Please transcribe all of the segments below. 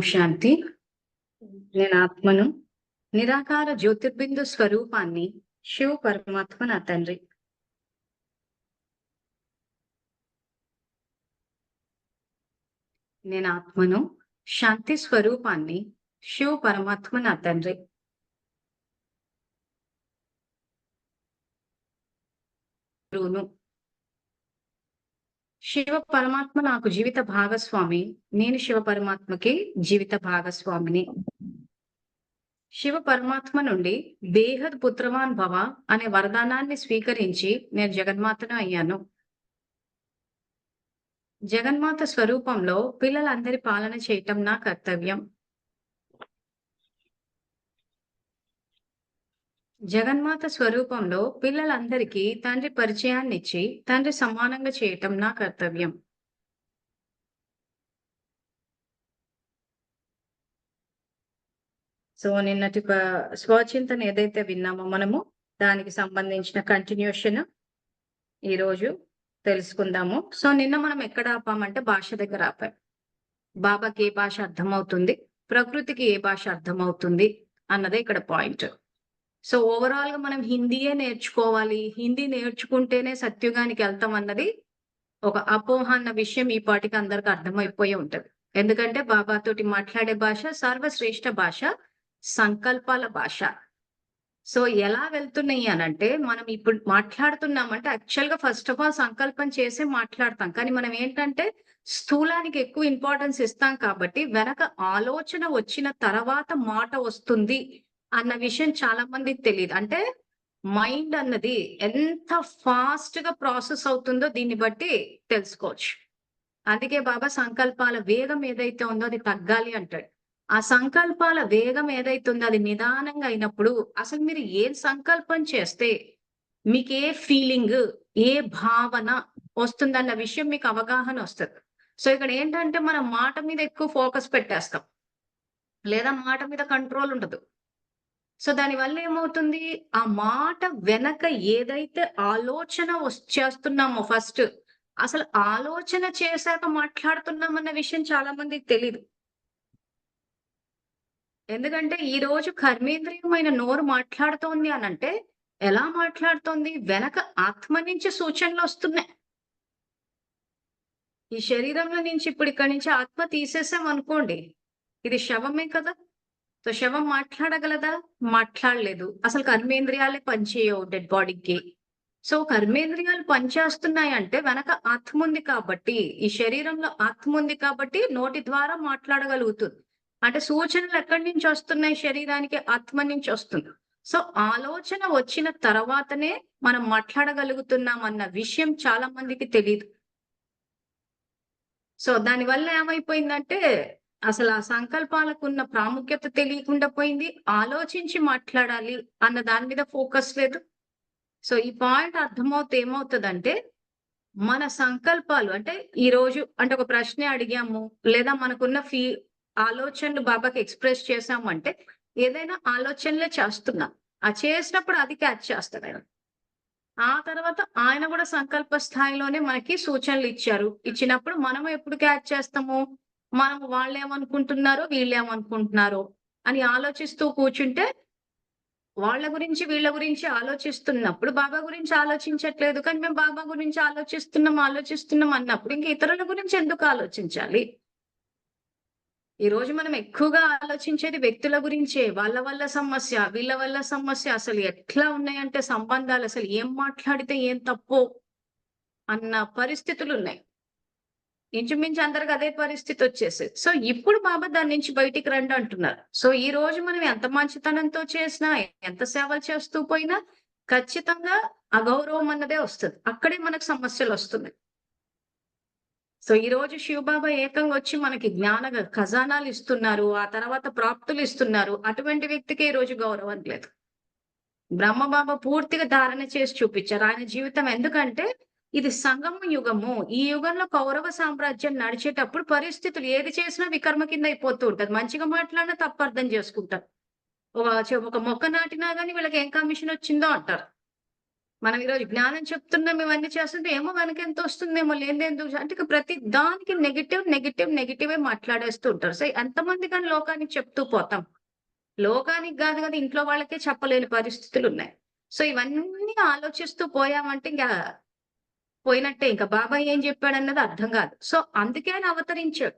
శాంతి. నేను ఆత్మను, నిరాకార జ్యోతిర్బిందు స్వరూపాన్ని, శివ పరమాత్మ నా తండ్రి. నేను ఆత్మను, శాంతి స్వరూపాన్ని, శివ పరమాత్మ నా తండ్రి. గురువును. శివ పరమాత్మ నాకు జీవిత భాగస్వామి, నేను శివ పరమాత్మకి జీవిత భాగస్వామిని. శివ పరమాత్మ నుండి బేహద్ పుత్రవాన్ భవ అనే వరదానాన్ని స్వీకరించి నేను జగన్మాతను అయ్యాను. జగన్మాత స్వరూపంలో పిల్లలందరి పాలన చేయటం నా కర్తవ్యం. జగన్మాత స్వరూపంలో పిల్లలందరికీ తండ్రి పరిచయాన్నిచ్చి తండ్రి సమానంగా చేయటం నా కర్తవ్యం. సో నిన్నటి స్వచింతన ఏదైతే విన్నామో మనము దానికి సంబంధించిన కంటిన్యూషన్ ఈరోజు తెలుసుకుందాము. సో నిన్న మనం ఎక్కడ ఆపామంటే భాష దగ్గర ఆపాం. బాబాకి ఏ భాష అర్థమవుతుంది, ప్రకృతికి ఏ భాష అర్థమవుతుంది అన్నదే ఇక్కడ పాయింట్. సో ఓవరాల్ గా మనం హిందీయే నేర్చుకోవాలి, హిందీ నేర్చుకుంటేనే సత్యుగానికి వెళ్తాం అన్నది ఒక అపోహ అన్న విషయం ఈ పాటికి అందరికి అర్థమైపోయి ఉంటది. ఎందుకంటే బాబాతోటి మాట్లాడే భాష సర్వశ్రేష్ఠ భాష, సంకల్పాల భాష. సో ఎలా వెళ్తున్నాయి అనంటే మనం ఇప్పుడు మాట్లాడుతున్నామంటే యాక్చువల్ గా ఫస్ట్ ఆఫ్ ఆల్ సంకల్పం చేసే మాట్లాడతాం. కానీ మనం ఏంటంటే స్థూలానికి ఎక్కువ ఇంపార్టెన్స్ ఇస్తాం కాబట్టి వెనక ఆలోచన వచ్చిన తర్వాత మాట వస్తుంది అన్న విషయం చాలా మందికి తెలియదు. అంటే మైండ్ అన్నది ఎంత ఫాస్ట్ గా ప్రాసెస్ అవుతుందో దీన్ని బట్టి తెలుసుకోవచ్చు. అందుకే బాబా సంకల్పాల వేగం ఏదైతే ఉందో అది తగ్గాలి అంటాడు. ఆ సంకల్పాల వేగం ఏదైతే ఉందో అది నిదానంగా అయినప్పుడు అసలు మీరు ఏ సంకల్పం చేస్తే మీకు ఏ ఫీలింగ్, ఏ భావన వస్తుందన్న విషయం మీకు అవగాహన వస్తుంది. సో ఇక్కడ ఏంటంటే మనం మాట మీద ఎక్కువ ఫోకస్ పెట్టేస్తాం, లేదా మాట మీద కంట్రోల్ ఉండదు. సో దానివల్ల ఏమవుతుంది, ఆ మాట వెనక ఏదైతే ఆలోచన చేస్తున్నామో ఫస్ట్, అసలు ఆలోచన చేశాక మాట్లాడుతున్నామన్న విషయం చాలా మందికి తెలీదు. ఎందుకంటే ఈ రోజు కర్మేంద్రియమైన నోరు మాట్లాడుతోంది అనంటే ఎలా మాట్లాడుతోంది, వెనక ఆత్మ నుంచి సూచనలు వస్తున్నాయి. ఈ శరీరంలో నుంచి ఇప్పుడు ఇక్కడి నుంచి ఆత్మ తీసేసాం అనుకోండి, ఇది శవమే కదా. సో శవం మాట్లాడగలదా? మాట్లాడలేదు. అసలు కర్మేంద్రియాలే పనిచేయవు డెడ్ బాడీకి. సో కర్మేంద్రియాలు పనిచేస్తున్నాయంటే వెనక ఆత్మ ఉంది కాబట్టి, ఈ శరీరంలో ఆత్మ ఉంది కాబట్టి నోటి ద్వారా మాట్లాడగలుగుతుంది. అంటే సూచనలు ఎక్కడి నుంచి వస్తున్నాయి శరీరానికి? ఆత్మ నుంచి వస్తుంది. సో ఆలోచన వచ్చిన తర్వాతనే మనం మాట్లాడగలుగుతున్నాం అన్న విషయం చాలా మందికి తెలీదు. సో దానివల్ల ఏమైపోయిందంటే అసలు ఆ సంకల్పాలకున్న ప్రాముఖ్యత తెలియకుండా పోయింది. ఆలోచించి మాట్లాడాలి అన్న దాని మీద ఫోకస్ లేదు. సో ఈ పాయింట్ అర్థమవుతే ఏమవుతదంటే, మన సంకల్పాలు అంటే ఈరోజు అంటే ఒక ప్రశ్న అడిగాము, లేదా మనకున్న ఆలోచనలు బాబాకి ఎక్స్‌ప్రెస్ చేసాము అంటే, ఏదైనా ఆలోచనలే చేస్తున్నాం. ఆ చేసినప్పుడు అది క్యాచ్ చేస్తాడాయన. ఆ తర్వాత ఆయన కూడా సంకల్ప స్థాయిలోనే మనకి సూచనలు ఇచ్చారు. ఇచ్చినప్పుడు మనం ఎప్పుడు క్యాచ్ చేస్తాము? మనం వాళ్ళేమనుకుంటున్నారో, వీళ్ళేమనుకుంటున్నారో అని ఆలోచిస్తూ కూర్చుంటే వాళ్ళ గురించి, వీళ్ళ గురించి ఆలోచిస్తున్నప్పుడు బాబా గురించి ఆలోచించట్లేదు. కానీ మేము బాబా గురించి ఆలోచిస్తున్నాం అన్నప్పుడు ఇంక ఇతరుల గురించి ఎందుకు ఆలోచించాలి? ఈరోజు మనం ఎక్కువగా ఆలోచించేది వ్యక్తుల గురించే. వాళ్ళ వల్ల సమస్య, వీళ్ళ వల్ల సమస్య. అసలు ఎట్లా ఉన్నాయంటే సంబంధాలు అసలు ఏం మాట్లాడితే ఏం తప్పో అన్న పరిస్థితులున్నాయి. ఇంచుమించు అందరికి అదే పరిస్థితి వచ్చేసేది. సో ఇప్పుడు బాబా దాని నుంచి బయటికి రండి అంటున్నారు. సో ఈ రోజు మనం ఎంత మంచితనంతో చేసినా, ఎంత సేవలు చేస్తూ పోయినా ఖచ్చితంగా అగౌరవం అన్నదే వస్తది. అక్కడే మనకు సమస్యలొస్తున్నాయి. సో ఈ రోజు శివబాబా ఏకంగా వచ్చి మనకి జ్ఞాన ఖజానాలు ఇస్తున్నారు. ఆ తర్వాత ప్రాప్తులు ఇస్తున్నారు. అటువంటి వ్యక్తికి ఈ రోజు గౌరవం లేదు. బ్రహ్మబాబా పూర్తిగా ధారణ చేసి చూపించారు. ఆయన జీవితం ఎందుకంటే ఇది సంగమ యుగము. ఈ యుగంలో కౌరవ సామ్రాజ్యం నడిచేటప్పుడు పరిస్థితులు ఏది చేసినా వికర్మ కింద అయిపోతూ ఉంటది. మంచిగా మాట్లాడినా తప్పు అర్థం చేసుకుంటారు. ఒక మొక్క నాటినా గాని వీళ్ళకి ఏం కమిషన్ వచ్చిందో అంటారు. మనం ఈరోజు జ్ఞానం చెప్తున్నాం, ఇవన్నీ చేస్తుంటే ఏమో వెనక ఎంత వస్తుందేమో లేనిదెందుకు అంటే ఇక ప్రతి దానికి నెగెటివే మాట్లాడేస్తూ ఉంటారు. సో ఎంతమంది కానీ లోకానికి చెప్తూ పోతాం. లోకానికి గాదు కదా! ఇంట్లో వాళ్ళకే చెప్పలేని పరిస్థితులున్నాయి. సో ఇవన్నీ ఆలోచిస్తూ పోయామంటే ఇంక పోయినట్టే. ఇంక బాబాయ్ ఏం చెప్పాడన్నది అర్థం కాదు. సో అందుకే ఆయన అవతరించాడు.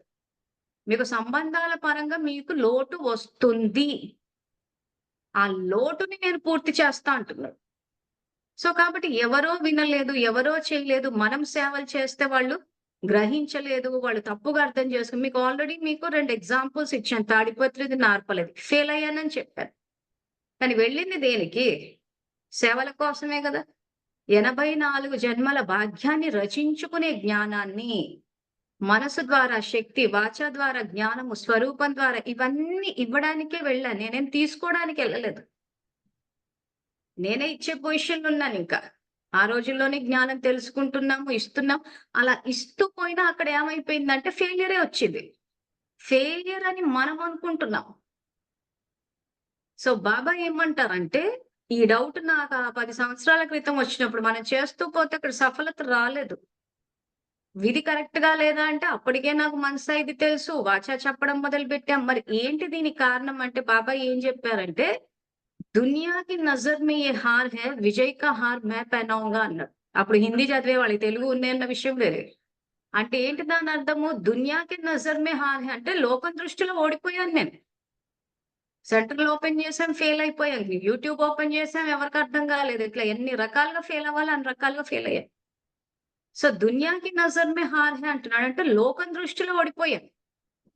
మీకు సంబంధాల పరంగా మీకు లోటు వస్తుంది. ఆ లోటుని నేను పూర్తి చేస్తా అంటున్నాడు. సో కాబట్టి ఎవరో వినలేదు, ఎవరో చేయలేదు, మనం సేవలు చేస్తే వాళ్ళు గ్రహించలేదు, వాళ్ళు తప్పుగా అర్థం చేసుకొని మీకు ఆల్రెడీ మీకు 2 ఎగ్జాంపుల్స్ ఇచ్చాను. తాడిపత్రిది, నార్పలది. ఫెయిల్ అయ్యానని చెప్పాను. కానీ వెళ్ళింది దేనికి? సేవల కోసమే గదా! 84 జన్మల భాగ్యాన్ని రచించుకునే జ్ఞానాన్ని, మనసు ద్వారా శక్తి, వాచ ద్వారా జ్ఞానము, స్వరూపం ద్వారా ఇవన్నీ ఇవ్వడానికే వెళ్ళాను. నేనేం తీసుకోవడానికి ఎళ్ళలేదు. నేనే ఇచ్చే పొజిషన్‌లో ఉన్నానింకా. ఆ రోజుల్లోనే జ్ఞానం తెలుసుకుంటున్నాము, ఇస్తున్నాం. అలా ఇస్తూ పోయినా అక్కడ ఏమైపోయిందంటే ఫెయిల్యూరే వచ్చింది. ఫెయిల్యూర్ అని మనం అనుకుంటున్నాం. సో బాబా ఏమంటారంటే, ఈ డౌట్ నాకు ఆ 10 సంవత్సరాల క్రితం వచ్చినప్పుడు మనం చేస్తూ పోతే అక్కడ సఫలత రాలేదు. విధి కరెక్ట్‌గా లేదా అంటే అప్పటికే నాకు మనసా ఇది తెలుసు. వాచా చెప్పడం మొదలుపెట్టాం. మరి ఏంటి దీనికి కారణం అంటే బాబా ఏం చెప్పారంటే, దునియా కి నజర్ మే యే హార్ హై, విజయ్ కా హార్ మే పెహనాऊंगा అన్నారు. అప్పుడు హిందీ చదివే వాళ్ళకి తెలుగు ఉందన్న విషయం వేరే. అంటే ఏంటి దాని అర్థము? దునియాకి నజర్ మే హార్ హై అంటే లోకం దృష్టిలో ఓడిపోయాను నేను. సెంట్రల్ ఓపెన్ చేసాం ఫెయిల్ అయిపోయాం. యూట్యూబ్ ఓపెన్ చేసాం ఎవరికీ అర్థం కాలేదు. ఇట్లా ఎన్ని రకాలుగా ఫెయిల్ అవ్వాలో అన్ని రకాలుగా ఫెయిల్ అయ్యాం. సో దునియాకి నజర్ మే హార్ హై అంటున్నాడు. అంటే లోకం దృష్టిలో ఓడిపోయాం.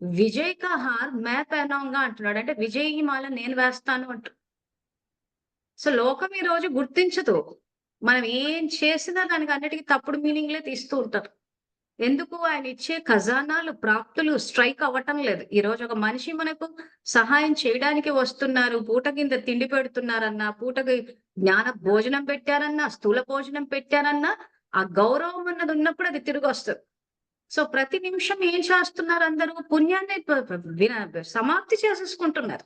విజయ్ కా హార్ మే పెహనాऊंगा అంటున్నాడు. అంటే విజయీ మాల నేను వేస్తాను అంటు. సో లోకం ఈరోజు గుర్తించదు. మనం ఏం చేసినా దానికి అన్నిటికి తప్పుడు మీనింగ్‌లే తీస్తూ ఉంటారు. ఎందుకు ఆయన ఇచ్చే ఖజానాలు, ప్రాప్తులు స్ట్రైక్ అవ్వటం లేదు. ఈరోజు ఒక మనిషి మనకు సహాయం చేయడానికి వస్తున్నారు. పూట కింద తిండి పెడుతున్నారన్నా, పూటకి జ్ఞాన భోజనం పెట్టారన్నా, స్థూల భోజనం పెట్టారన్నా, ఆ గౌరవం అన్నది ఉన్నప్పుడు అది తిరిగొస్తది. సో ప్రతి నిమిషం ఏం చేస్తున్నారు అందరూ? పుణ్యాన్ని సమాప్తి చేసేసుకుంటున్నారు.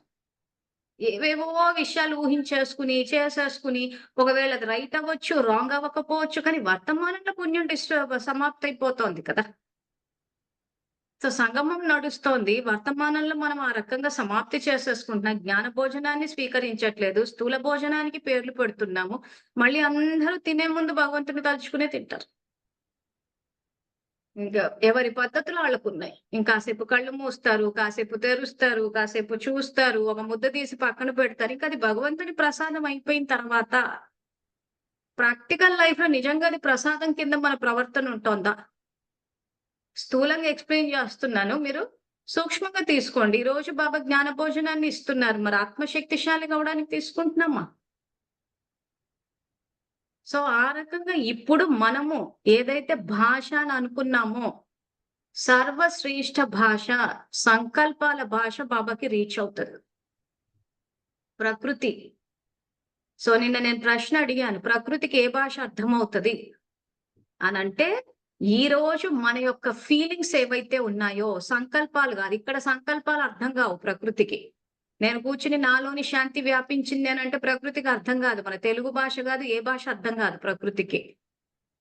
ఏవేవో విషయాలు ఊహించేసుకుని, చేసేసుకుని, ఒకవేళ అది రైట్ అవ్వచ్చు, రాంగ్ అవ్వకపోవచ్చు. కానీ వర్తమానంలో పుణ్యం సమాప్తయిపోతోంది కదా! సో సంగమం నడుస్తోంది. వర్తమానంలో మనం ఆ రకంగా సమాప్తి చేసేసుకుంటున్నాం. జ్ఞాన భోజనాన్ని స్వీకరించట్లేదు. స్థూల భోజనానికి పేర్లు పెడుతున్నాము. మళ్ళీ అందరూ తినే ముందు భగవంతుని తలుచుకునే తింటారు. ఇంకా ఎవరి పద్ధతులు ఆళ్ళకున్నాయి. ఇంకాసేపు కళ్ళు మూస్తారు, కాసేపు తెరుస్తారు, కాసేపు చూస్తారు, ఒక ముద్ద తీసి పక్కన పెడతారు. ఇంక అది భగవంతుని ప్రసాదం అయిపోయిన తర్వాత ప్రాక్టికల్ లైఫ్‌లో నిజంగా అది ప్రసాదం కింద మన ప్రవర్తన ఉంటోందా? స్థూలంగా ఎక్స్‌ప్లెయిన్ చేస్తున్నాను. మీరు సూక్ష్మంగా తీసుకోండి. ఈరోజు బాబా జ్ఞాన భోజనాన్ని ఇస్తున్నారు. మరి ఆత్మశక్తిశాలిగా అవ్వడానికి తీసుకుంటున్నామా? సో, ఆ రకంగా ఇప్పుడు మనము ఏదైతే భాష అని అనుకున్నామో, సర్వశ్రేష్ఠ భాష, సంకల్పాల భాష బాబాకి రీచ్ అవుతది. ప్రకృతి. సో, నిన్న నేను ప్రశ్న అడిగాను. ప్రకృతికి ఏ భాష అర్థమవుతది? అనంటే, ఈరోజు మన యొక్క ఫీలింగ్స్ ఏవైతే ఉన్నాయో, సంకల్పాలు గాదు. ఇక్కడ సంకల్పాలు అర్థం గావు ప్రకృతికి. నేను కూర్చొని నాలోని శాంతి వ్యాపించింది అనంటే ప్రకృతికి అర్థం గాదు. మన తెలుగు భాష గాదు, ఏ భాష అర్థం గాదు ప్రకృతికి.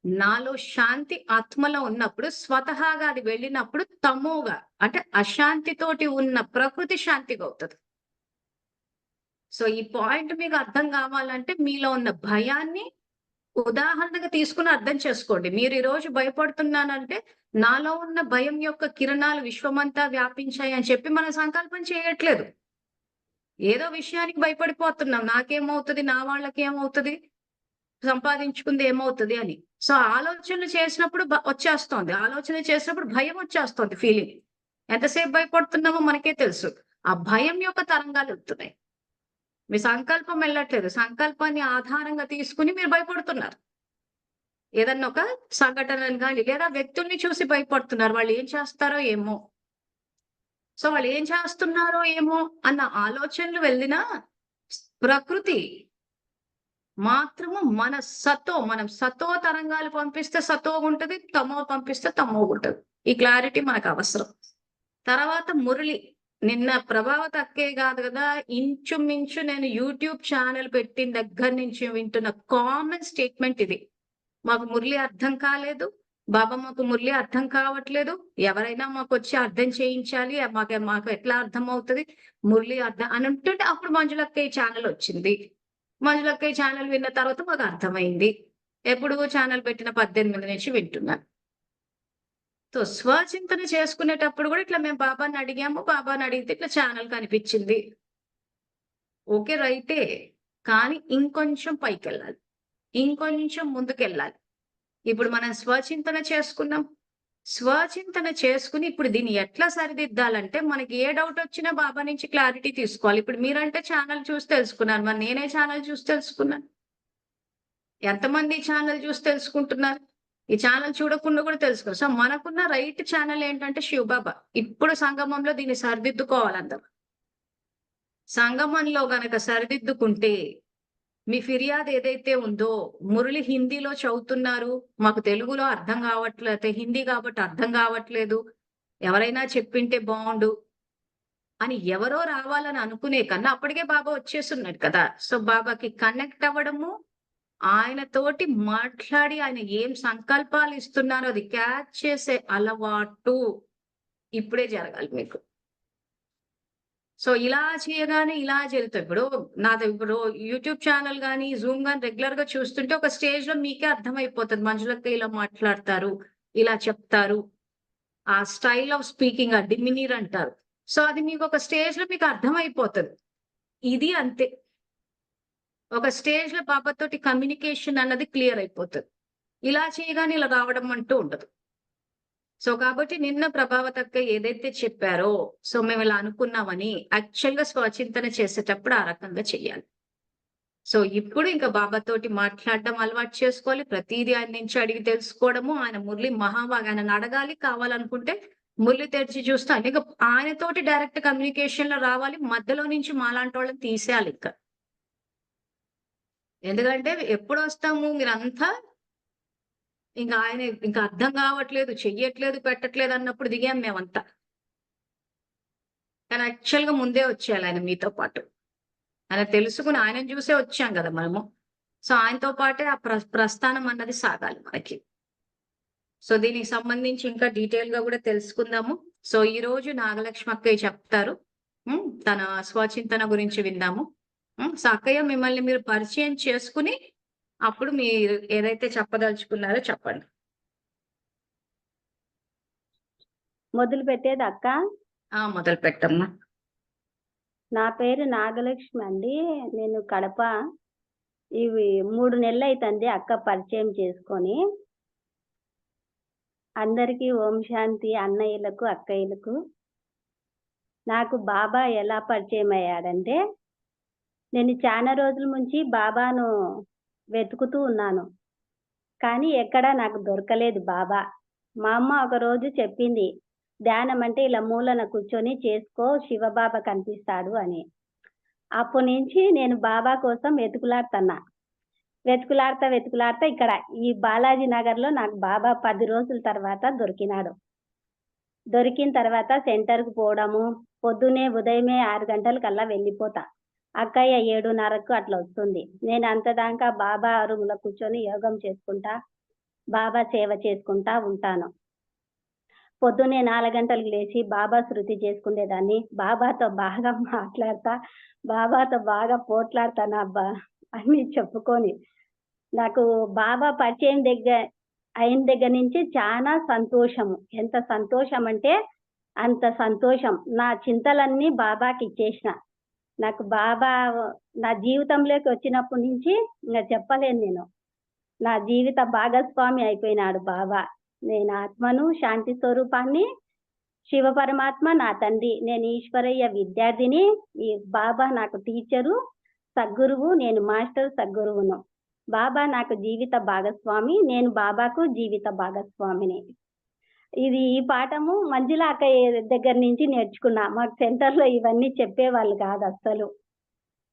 నాలో శాంతి ఆత్మలో ఉన్నప్పుడు స్వతహాగా అది వెళ్ళినప్పుడు తమోగా అంటే అశాంతితోటి ఉన్న ప్రకృతి శాంతిగవుతది. సో, ఈ పాయింట్ మీకు అర్థం గావాలంటే మీలో ఉన్న భయాన్ని ఉదాహరణగా తీసుకొని అర్థం చేసుకోండి. మీరు ఈరోజు భయపడుతున్నానంటే, నాలో ఉన్న భయం యొక్క కిరణాలు విశ్వమంతా వ్యాపించాయి అని చెప్పి మనం సంకల్పం చేయట్లేదు. ఏదో విషయానికి భయపడిపోతున్నాం. నాకేమవుతది? నా వాళ్ళకేమవుతది? సంపాదించుకుంది ఏమవుతది అని. సో, ఆలోచనలు చేసినప్పుడు వచ్చేస్తోంది. ఆలోచన చేసినప్పుడు భయం వచ్చేస్తోంది ఫీలింగ్. ఎంతసేపు భయపడుతున్నామో మనకే తెలుసు. ఆ భయం యొక్క తరంగాలెళ్తున్నాయి. మీ సంకల్పం వెళ్ళట్లేదు. సంకల్పాన్ని ఆధారంగా తీసుకొని మీరు భయపడుతున్నారు. ఏదన్నా ఒక సంఘటనను గాని, లేదా వ్యక్తుల్ని చూసి భయపడుతున్నారు. వాళ్ళు ఏం చేస్తారో ఏమో! సో, వాళ్ళు ఏం చేస్తున్నారో ఏమో అన్న ఆలోచనలు వెళ్ళినా ప్రకృతి మాత్రము మనం సతో తరంగాలు పంపిస్తే సతోగుంటది. తమో పంపిస్తే తమోగుంటది. ఈ క్లారిటీ మనకవసరం. తర్వాత మురళి. నిన్న ప్రభావతి అక్కే కాదు కదా! ఇంచుమించు నేను యూట్యూబ్ ఛానెల్ పెట్టిన దగ్గర నుంచి వింటున్న కామన్ స్టేట్‌మెంట్ ఇది. మాకు మురళి అర్థం కాలేదు. బాబా మాకు మురళి అర్థం కావట్లేదు. ఎవరైనా మాకొచ్చి అర్థం చేయించాలి. మాకు ఎట్లా అర్థమవుతది? మురళి అర్థం అని అంటుంటే అప్పుడు మంజులక్కయ్య ఛానెల్ వచ్చింది. మంజులక్కయ్య ఛానెల్ విన్న తర్వాత మాకు అర్థమైంది. ఎప్పుడు ఛానెల్ పెట్టిన 18 నుంచి వింటున్నాను. సో, స్వచింతన చేసుకునేటప్పుడు గూడా ఇట్లా మేము బాబాని అడిగాము. బాబాని అడిగితే ఇట్లా ఛానెల్ కనిపిచ్చింది. ఓకే. రైటే. కానీ ఇంకొంచెం పైకెళ్ళాలి. ఇంకొంచెం ముందుకెళ్ళాలి. ఇప్పుడు మనం స్వచింతన చేసుకున్నాం. స్వచింతన చేసుకొని ఇప్పుడు దీన్ని ఎట్లా సరిదిద్దాలంటే మనకి ఏ డౌటొచ్చినా బాబా నుంచి క్లారిటీ తీసుకోవాలి. ఇప్పుడు మీరంటే ఛానెల్ చూసి తెలుసుకున్నారు. మరి నేనే ఛానెల్ చూసి తెలుసుకున్నాను. ఎంతమంది ఛానెల్ చూసి తెలుసుకుంటున్నారు? ఈ ఛానెల్ చూడకుండా కూడా తెలుసుకో. సో, మనకున్న రైట్ ఛానెల్ ఏంటంటే శివబాబా. ఇప్పుడు సంగమంలో దీన్ని సరిదిద్దుకోవాలందరూ. సంగమంలో గనక సరిదిద్దుకుంటే, మీ ఫిర్యాదు ఏదైతే ఉందో, మురళి హిందీలో చదువుతున్నారు. మాకు తెలుగులో అర్థం కావట్లేదు. హిందీ కాబట్టి అర్థం కావట్లేదు. ఎవరైనా చెప్పింటే బావుండు అని ఎవరో రావాలని అనుకునే కన్నా అప్పటికే బాబా వచ్చేసున్నాడు కదా! సో, బాబాకి కనెక్ట్ అవ్వడము, ఆయనతోటి మాట్లాడి ఆయన ఏం సంకల్పాలు ఇస్తున్నారో అది క్యాచ్ చేసే అలవాటు ఇప్పుడే జరగాలి మీకు. సో, ఇలా చేయగానే ఇలా జరుగుతాయి. ఇప్పుడు యూట్యూబ్ ఛానెల్ గాని, జూమ్ గాని రెగ్యులర్‌గా చూస్తుంటే ఒక స్టేజ్‌లో మీకే అర్థమైపోతది. మంజులక్క ఇలా మాట్లాడతారు, ఇలా చెప్తారు. ఆ స్టైల్ ఆఫ్ స్పీకింగ్ ఆ డిమినీర్ అంటారు. సో, అది మీకు ఒక స్టేజ్‌లో మీకు అర్థమైపోతది. ఇది అంతే. ఒక స్టేజ్‌లో బాబాతోటి కమ్యూనికేషన్ అన్నది క్లియర్ అయిపోతది. ఇలా చేయగానే ఇలా రావడం అంటూ ఉండదు. సో, కాబట్టి నిన్న ప్రభావతి అక్క ఏదైతే చెప్పారో, సో, మేమిలా అనుకున్నామని యాక్చువల్‌గా స్వచింతన చేసేటప్పుడు ఆ రకంగా చెయ్యాలి. సో, ఇప్పుడు ఇంకా బాబాతోటి మాట్లాడడం అలవాటు చేసుకోవాలి. ప్రతీదీ ఆయన నుంచి అడిగి తెలుసుకోవడము. ఆయన మురళి మహావాగ్ ఆయనను అడగాలి కావాలనుకుంటే మురళి తెరిచి చూస్తే ఇక ఆయనతోటి డైరెక్ట్ కమ్యూనికేషన్‌లో రావాలి. మధ్యలో నుంచి మాలాంటోళ్ళని తీసేయాలింక. ఎందుకంటే ఎప్పుడొస్తాము మీరంతా ఆయన ఇంకా అర్థం కావట్లేదు, చెయ్యట్లేదు, పెట్టట్లేదు అన్నప్పుడు దిగాం మేమంతా. కానీ యాక్చువల్‌గా ముందే వచ్చేయాలి ఆయన మీతో పాటు. ఆయన తెలుసుకొని ఆయనను చూసే వచ్చాం గదా మనము. సో, ఆయనతో పాటే ఆ ప్రస్థానం అన్నది సాగాలి మనకి. సో, దీనికి సంబంధించి ఇంకా డీటెయిల్‌గా గూడా తెలుసుకుందాము. సో, ఈరోజు నాగలక్ష్మి అక్కయ్య చెప్తారు. తన స్వచింతన గురించి విందాము. సో, అక్కయ్య మిమ్మల్ని మీరు పరిచయం చేసుకొని, అప్పుడు మీరు ఏదైతే చెప్పదలుచుకున్నారో చెప్పండి. మొదలుపెట్టేదా అక్క? మొదలుపెట్టమ్మా. నా పేరు నాగలక్ష్మి అండి. నేను కడప. ఇవి 3 నెలలైతంది అక్క పరిచయం చేసుకొని. అందరికీ ఓం శాంతి అన్నయ్యలకు, అక్కయ్యలకు. నాకు బాబా ఎలా పరిచయం అయ్యాడంటే, నేను చానా రోజుల నుంచి బాబాను వెతుకుతూ ఉన్నాను. కానీ ఎక్కడా నాకు దొరకలేదు బాబా. మా అమ్మ ఒకరోజు చెప్పింది, ధ్యానం అంటే ఇలా మూలన కూర్చొని చేసుకో శివబాబా కనిపిస్తాడు అని. అప్పటి నుంచి నేను బాబా కోసం వెతుకులాడుతున్నా. వెతుకులాడుతా ఇక్కడ ఈ బాలాజీ నగర్‌లో నాకు బాబా 10 రోజుల తర్వాత దొరికినాడు. దొరికిన తర్వాత సెంటర్‌కి పోవడము, పొద్దున్నే ఉదయమే 6 గంటలకల్లా వెళ్ళిపోతా. అక్కయ్య 7:30కు అట్లా వస్తుంది. నేను అంతదాకా బాబా రూమ్‌లో కూర్చొని యోగం చేసుకుంటా, బాబా సేవ చేసుకుంటా ఉంటాను. పొద్దున్నే 4 గంటలకు లేచి బాబా శృతి చేసుకునేదాన్ని. బాబాతో బాగా మాట్లాడతా, బాబాతో బాగా పోట్లాడతానబ్బా అని చెప్పుకొని. నాకు బాబా పరిచయం అయిన దగ్గర నుంచి చానా సంతోషము. ఎంత సంతోషమంటే అంత సంతోషం. నా చింతలన్నీ బాబాకిచ్చేసిన. నాకు బాబా నా జీవితంలోకి వచ్చినప్పటి నుంచి ఇంగ చెప్పలేను నేను. నా జీవిత భాగస్వామి అయిపోయినాడు బాబా. నేను ఆత్మను, శాంతి స్వరూపాన్ని, శివ పరమాత్మ నా తండ్రి. నేను ఈశ్వరయ్య విద్యార్థిని. ఈ బాబా నాకు టీచరు, సద్గురువు, నేను మాస్టర్ సద్గురువును. బాబా నాకు జీవిత భాగస్వామి, నేను బాబాకు జీవిత భాగస్వామిని. ఈ పాఠము మంజుల అక్కయ్య దగ్గర నుంచి నేర్చుకున్నా. మాకు సెంటర్‌లో ఇవన్నీ చెప్పేవాళ్ళు కాదు అస్సలు.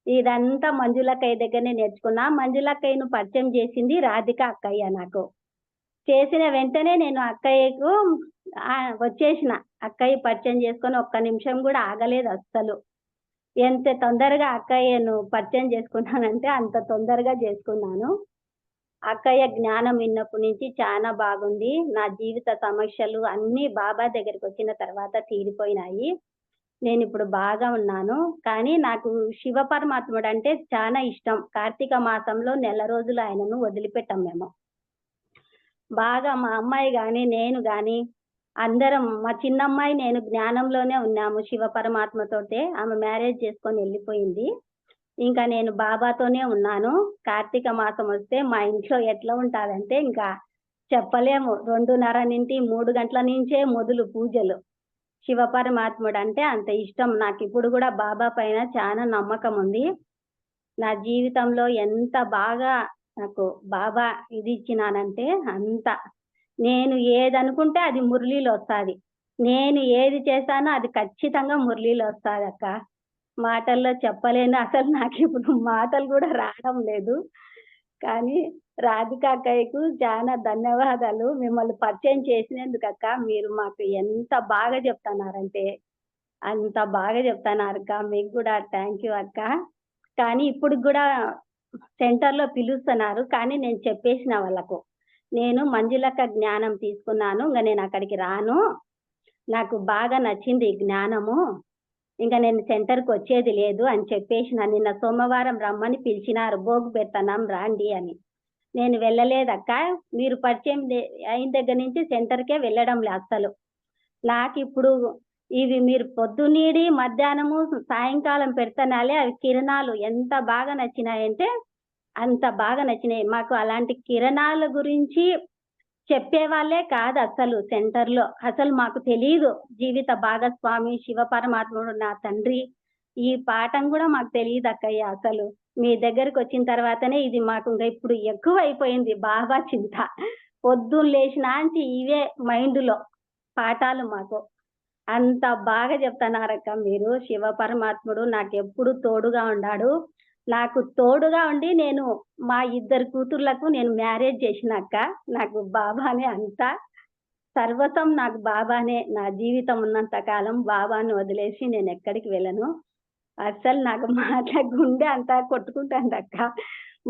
ఇదంతా మంజుల అక్కయ్య దగ్గరనే నేర్చుకున్నా. మంజుల అక్కయ్యను పరిచయం చేసింది రాధిక అక్కయ్య నాకు. చేసిన వెంటనే నేను అక్కయ్యకు వచ్చేసిన. అక్కయ్య పరిచయం చేసుకొని ఒక్క నిమిషం కూడా ఆగలేదు అస్సలు. ఎంత తొందరగా అక్కయ్యను పరిచయం చేసుకున్నానంటే అంత తొందరగా చేసుకున్నాను. అక్కయ్య జ్ఞానం విన్నప్పటి నుంచి చాలా బాగుంది. నా జీవిత సమస్యలు అన్నీ బాబా దగ్గరికొచ్చిన తర్వాత తీరిపోయినాయి. నేనిప్పుడు బాగా ఉన్నాను. కానీ నాకు శివ పరమాత్ముడంటే చాలా ఇష్టం. కార్తీక మాసంలో నెల రోజులు ఆయనను వదిలిపెట్టాం మేము. బాగా మా అమ్మాయి గాని, నేను గాని అందరం మా చిన్నమ్మాయి నేను జ్ఞానంలోనే ఉన్నాము శివ పరమాత్మతోటే. ఆమె మ్యారేజ్ చేసుకొని ఎళ్ళిపోయింది. ఇంకా నేను బాబాతోనే ఉన్నాను. కార్తీక మాసం వస్తే మా ఇంట్లో ఎట్లా ఉంటాదంటే ఇంకా చెప్పలేము. 2:30 నుండి 3 గంటల నుంచే మొదలు పూజలు. శివ పరమాత్ముడంటే అంత ఇష్టం. నాకిప్పుడు గూడా బాబా పైన చాలా నమ్మకం ఉంది. నా జీవితంలో ఎంత బాగా నాకు బాబా ఇది ఇచ్చినానంటే అంత. నేను ఏదనుకుంటే అది మురళీలో వస్తాది. నేను ఏది చేశానో అది ఖచ్చితంగా మురళీలో వస్తాదక్క. మాటల్లో చెప్పలేను. అసలు నాకిప్పుడు మాటలు గూడా రావడం లేదు. కానీ రాధిక అక్కయ్యకు చాలా ధన్యవాదాలు. మిమ్మల్ని పరిచయం చేసినందుకక్క. మీరు మాకు ఎంత బాగా చెప్తన్నారంటే అంత బాగా చెప్తన్నారక్క. మీకు గూడా థాంక్ యూ అక్క. కానీ ఇప్పుడికి గూడా సెంటర్‌లో పిలుస్తున్నారు. కానీ నేను చెప్పేసిన వాళ్ళకు. నేను మంజులక్క జ్ఞానం తీసుకున్నాను. ఇంగ నేనక్కడికి రాను. నాకు బాగా నచ్చింది ఈ జ్ఞానము. ఇంక నేను సెంటర్‌కొచ్చేది లేదు అని చెప్పేసిన. నిన్న సోమవారం రమ్మని పిలిచినారు. భోగు పెడతన్నాం రాండి అని. నేను వెళ్ళలేదక్క. మీరు పరిచయం అయిన దగ్గర నుంచి సెంటర్‌కే వెళ్ళడంలే అస్సలు. నాకిప్పుడు ఇవి మీరు పొద్దున్నీడి, మధ్యాహ్నము, సాయంకాలం పెడతన్నాలే అవి కిరణాలు ఎంత బాగా నచ్చినాయంటే అంత బాగా నచ్చినాయి. మాకు అలాంటి కిరణాల గురించి చెప్పేవాళ్ళే కాదసలు సెంటర్‌లో. అసలు మాకు తెలీదు. జీవిత భాగస్వామి శివ పరమాత్ముడు నా తండ్రి. ఈ పాఠం గూడా మాకు తెలీదక్కయ్య అసలు. మీ దగ్గరకొచ్చిన తర్వాతనే ఇది మాకు ఇంక ఇప్పుడు ఎక్కువైపోయింది బాబా చింత. పొద్దున్న లేచినాంచి ఇవే మైండ్‌లో పాఠాలు మాకు. అంత బాగా చెప్తన్నారక్క మీరు. శివ పరమాత్ముడు నాకెప్పుడు తోడుగా ఉండాడు. నాకు తోడుగా ఉండి నేను మా ఇద్దరు కూతుర్లకు నేను మ్యారేజ్ చేసినక్క. నాకు బాబానే అంతా. సర్వస్వం నాకు బాబానే. నా జీవితం ఉన్నంత కాలం బాబాను వదిలేసి నేనెక్కడికి వెళ్ళను. అస్సలు నాకు గుండె అంతా కొట్టుకుంటాందక్క.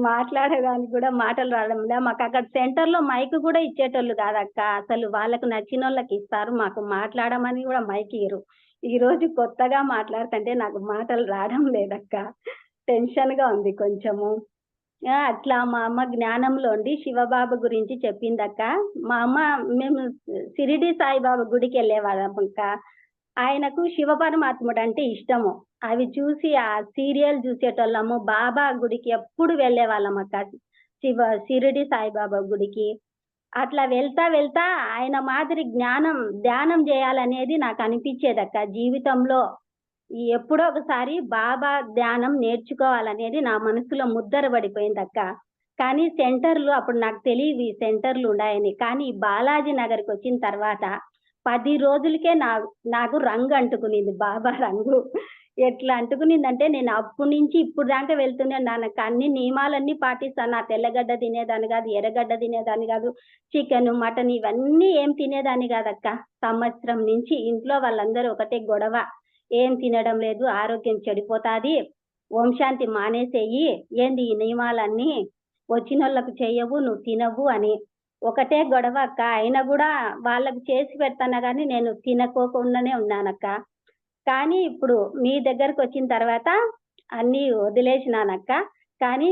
మాట్లాడేదానికి కూడా మాటలు రావడంలే. మాకక్కడ సెంటర్‌లో మైక్ గూడా ఇచ్చేటోళ్ళు కాదక్క. అసలు వాళ్ళకు నచ్చినోళ్ళకి ఇస్తారు. మాకు మాట్లాడమని గూడా మైక్ ఇయ్యరు. ఈరోజు కొత్తగా మాట్లాడుతంటే నాకు మాటలు రావడం లేదక్క. టెన్షన్‌గా ఉంది కొంచెము. అట్లా మా అమ్మ జ్ఞానంలో ఉండి శివబాబా గురించి చెప్పిందక్క. మా అమ్మ మేము షిరిడి సాయిబాబా గుడికెళ్ళేవాళ్ళమక్క. ఆయనకు శివ పరమాత్ముడంటే ఇష్టము. అవి చూసి ఆ సీరియల్ చూసేటోళ్ళము. బాబా గుడికి ఎప్పుడు వెళ్ళేవాళ్ళమక్క. షిరిడి సాయిబాబా గుడికి. అట్లా వెళ్తా వెళ్తా ఆయన మాదిరి ధ్యానం జేయాలనేది నాకనిపిచ్చేదక్క జీవితంలో. ఎప్పుడో ఒకసారి బాబా ధ్యానం నేర్చుకోవాలనేది నా మనసులో ముద్దర పడిపోయిందక్క. కానీ సెంటర్‌లు అప్పుడు నాకు తెలీవు ఈ సెంటర్‌లు ఉన్నాయని. కానీ ఈ బాలాజీ నగర్‌కొచ్చిన తర్వాత 10 రోజులకే నాకు రంగు అంటుకునింది బాబా రంగు. ఎట్లా అంటుకునిందంటే నేను అప్పటి నుంచి ఇప్పుడు దాకా వెళ్తున్నాను. అన్ని నియమాలన్నీ పాటిస్తాను. నా తెల్లగడ్డ తినేదాన్ని గాదు, ఎర్రగడ్డ తినేదాన్ని గాదు. చికెను, మటన్ ఇవన్నీ ఏం తినేదాన్ని గాదక్క. సంవత్సరం నుంచి ఇంట్లో వాళ్ళందరూ ఒకటే గొడవ. ఏం తినడం లేదు, ఆరోగ్యం చెడిపోతాది. ఓం శాంతి మానేసేయి. ఏంది ఈ నియమాలన్నీ? వచ్చినోళ్ళకి చెయ్యవు, నువ్వు తినవు అని. ఒకటే గొడవ అక్క. అయినా గూడా వాళ్ళకి చేసి పెడతన్నా గానీ నేను తినకోకుండానే ఉన్నానక్క. కానీ ఇప్పుడు మీ దగ్గరకొచ్చిన తర్వాత అన్నీ వదిలేసినానక్క. కానీ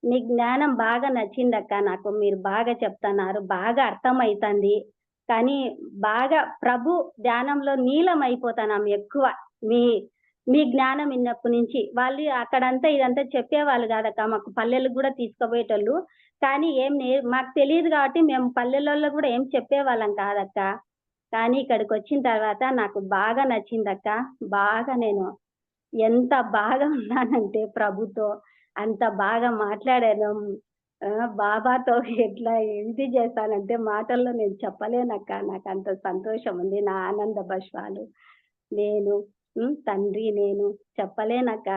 మీ జ్ఞానం బాగా నచ్చిందక్క నాకు. మీరు బాగా చెప్తన్నారు. బాగా అర్థమైతంది. కానీ బాగా ప్రభు ధ్యానంలో లీనమైపోతన్నాం ఎక్కువ. మీ మీ జ్ఞానం విన్నప్పటి నుంచి. వాళ్ళు అక్కడంతా ఇదంతా చెప్పేవాళ్ళు గాదక్క. మాకు పల్లెలకు గూడా తీసుకుపోయేటోళ్ళు. కానీ మాకు తెలీదు గాబట్టి మేము పల్లెలలో గూడా ఏం చెప్పేవాళ్ళం కాదక్క. కానీ ఇక్కడికొచ్చిన తర్వాత నాకు బాగా నచ్చిందక్క. బాగా నేను ఎంత బాగా ఉన్నానంటే ప్రభుతో, అంత బాగా మాట్లాడాను. బాబాతో ఎట్లా ఇది చేశానంటే మాటల్లో నేను చెప్పలేనక్క. నాకంత సంతోషం ఉంది. నా ఆనంద బాష్పాలు. నేను తండ్రి నేను చెప్పలేనక్క.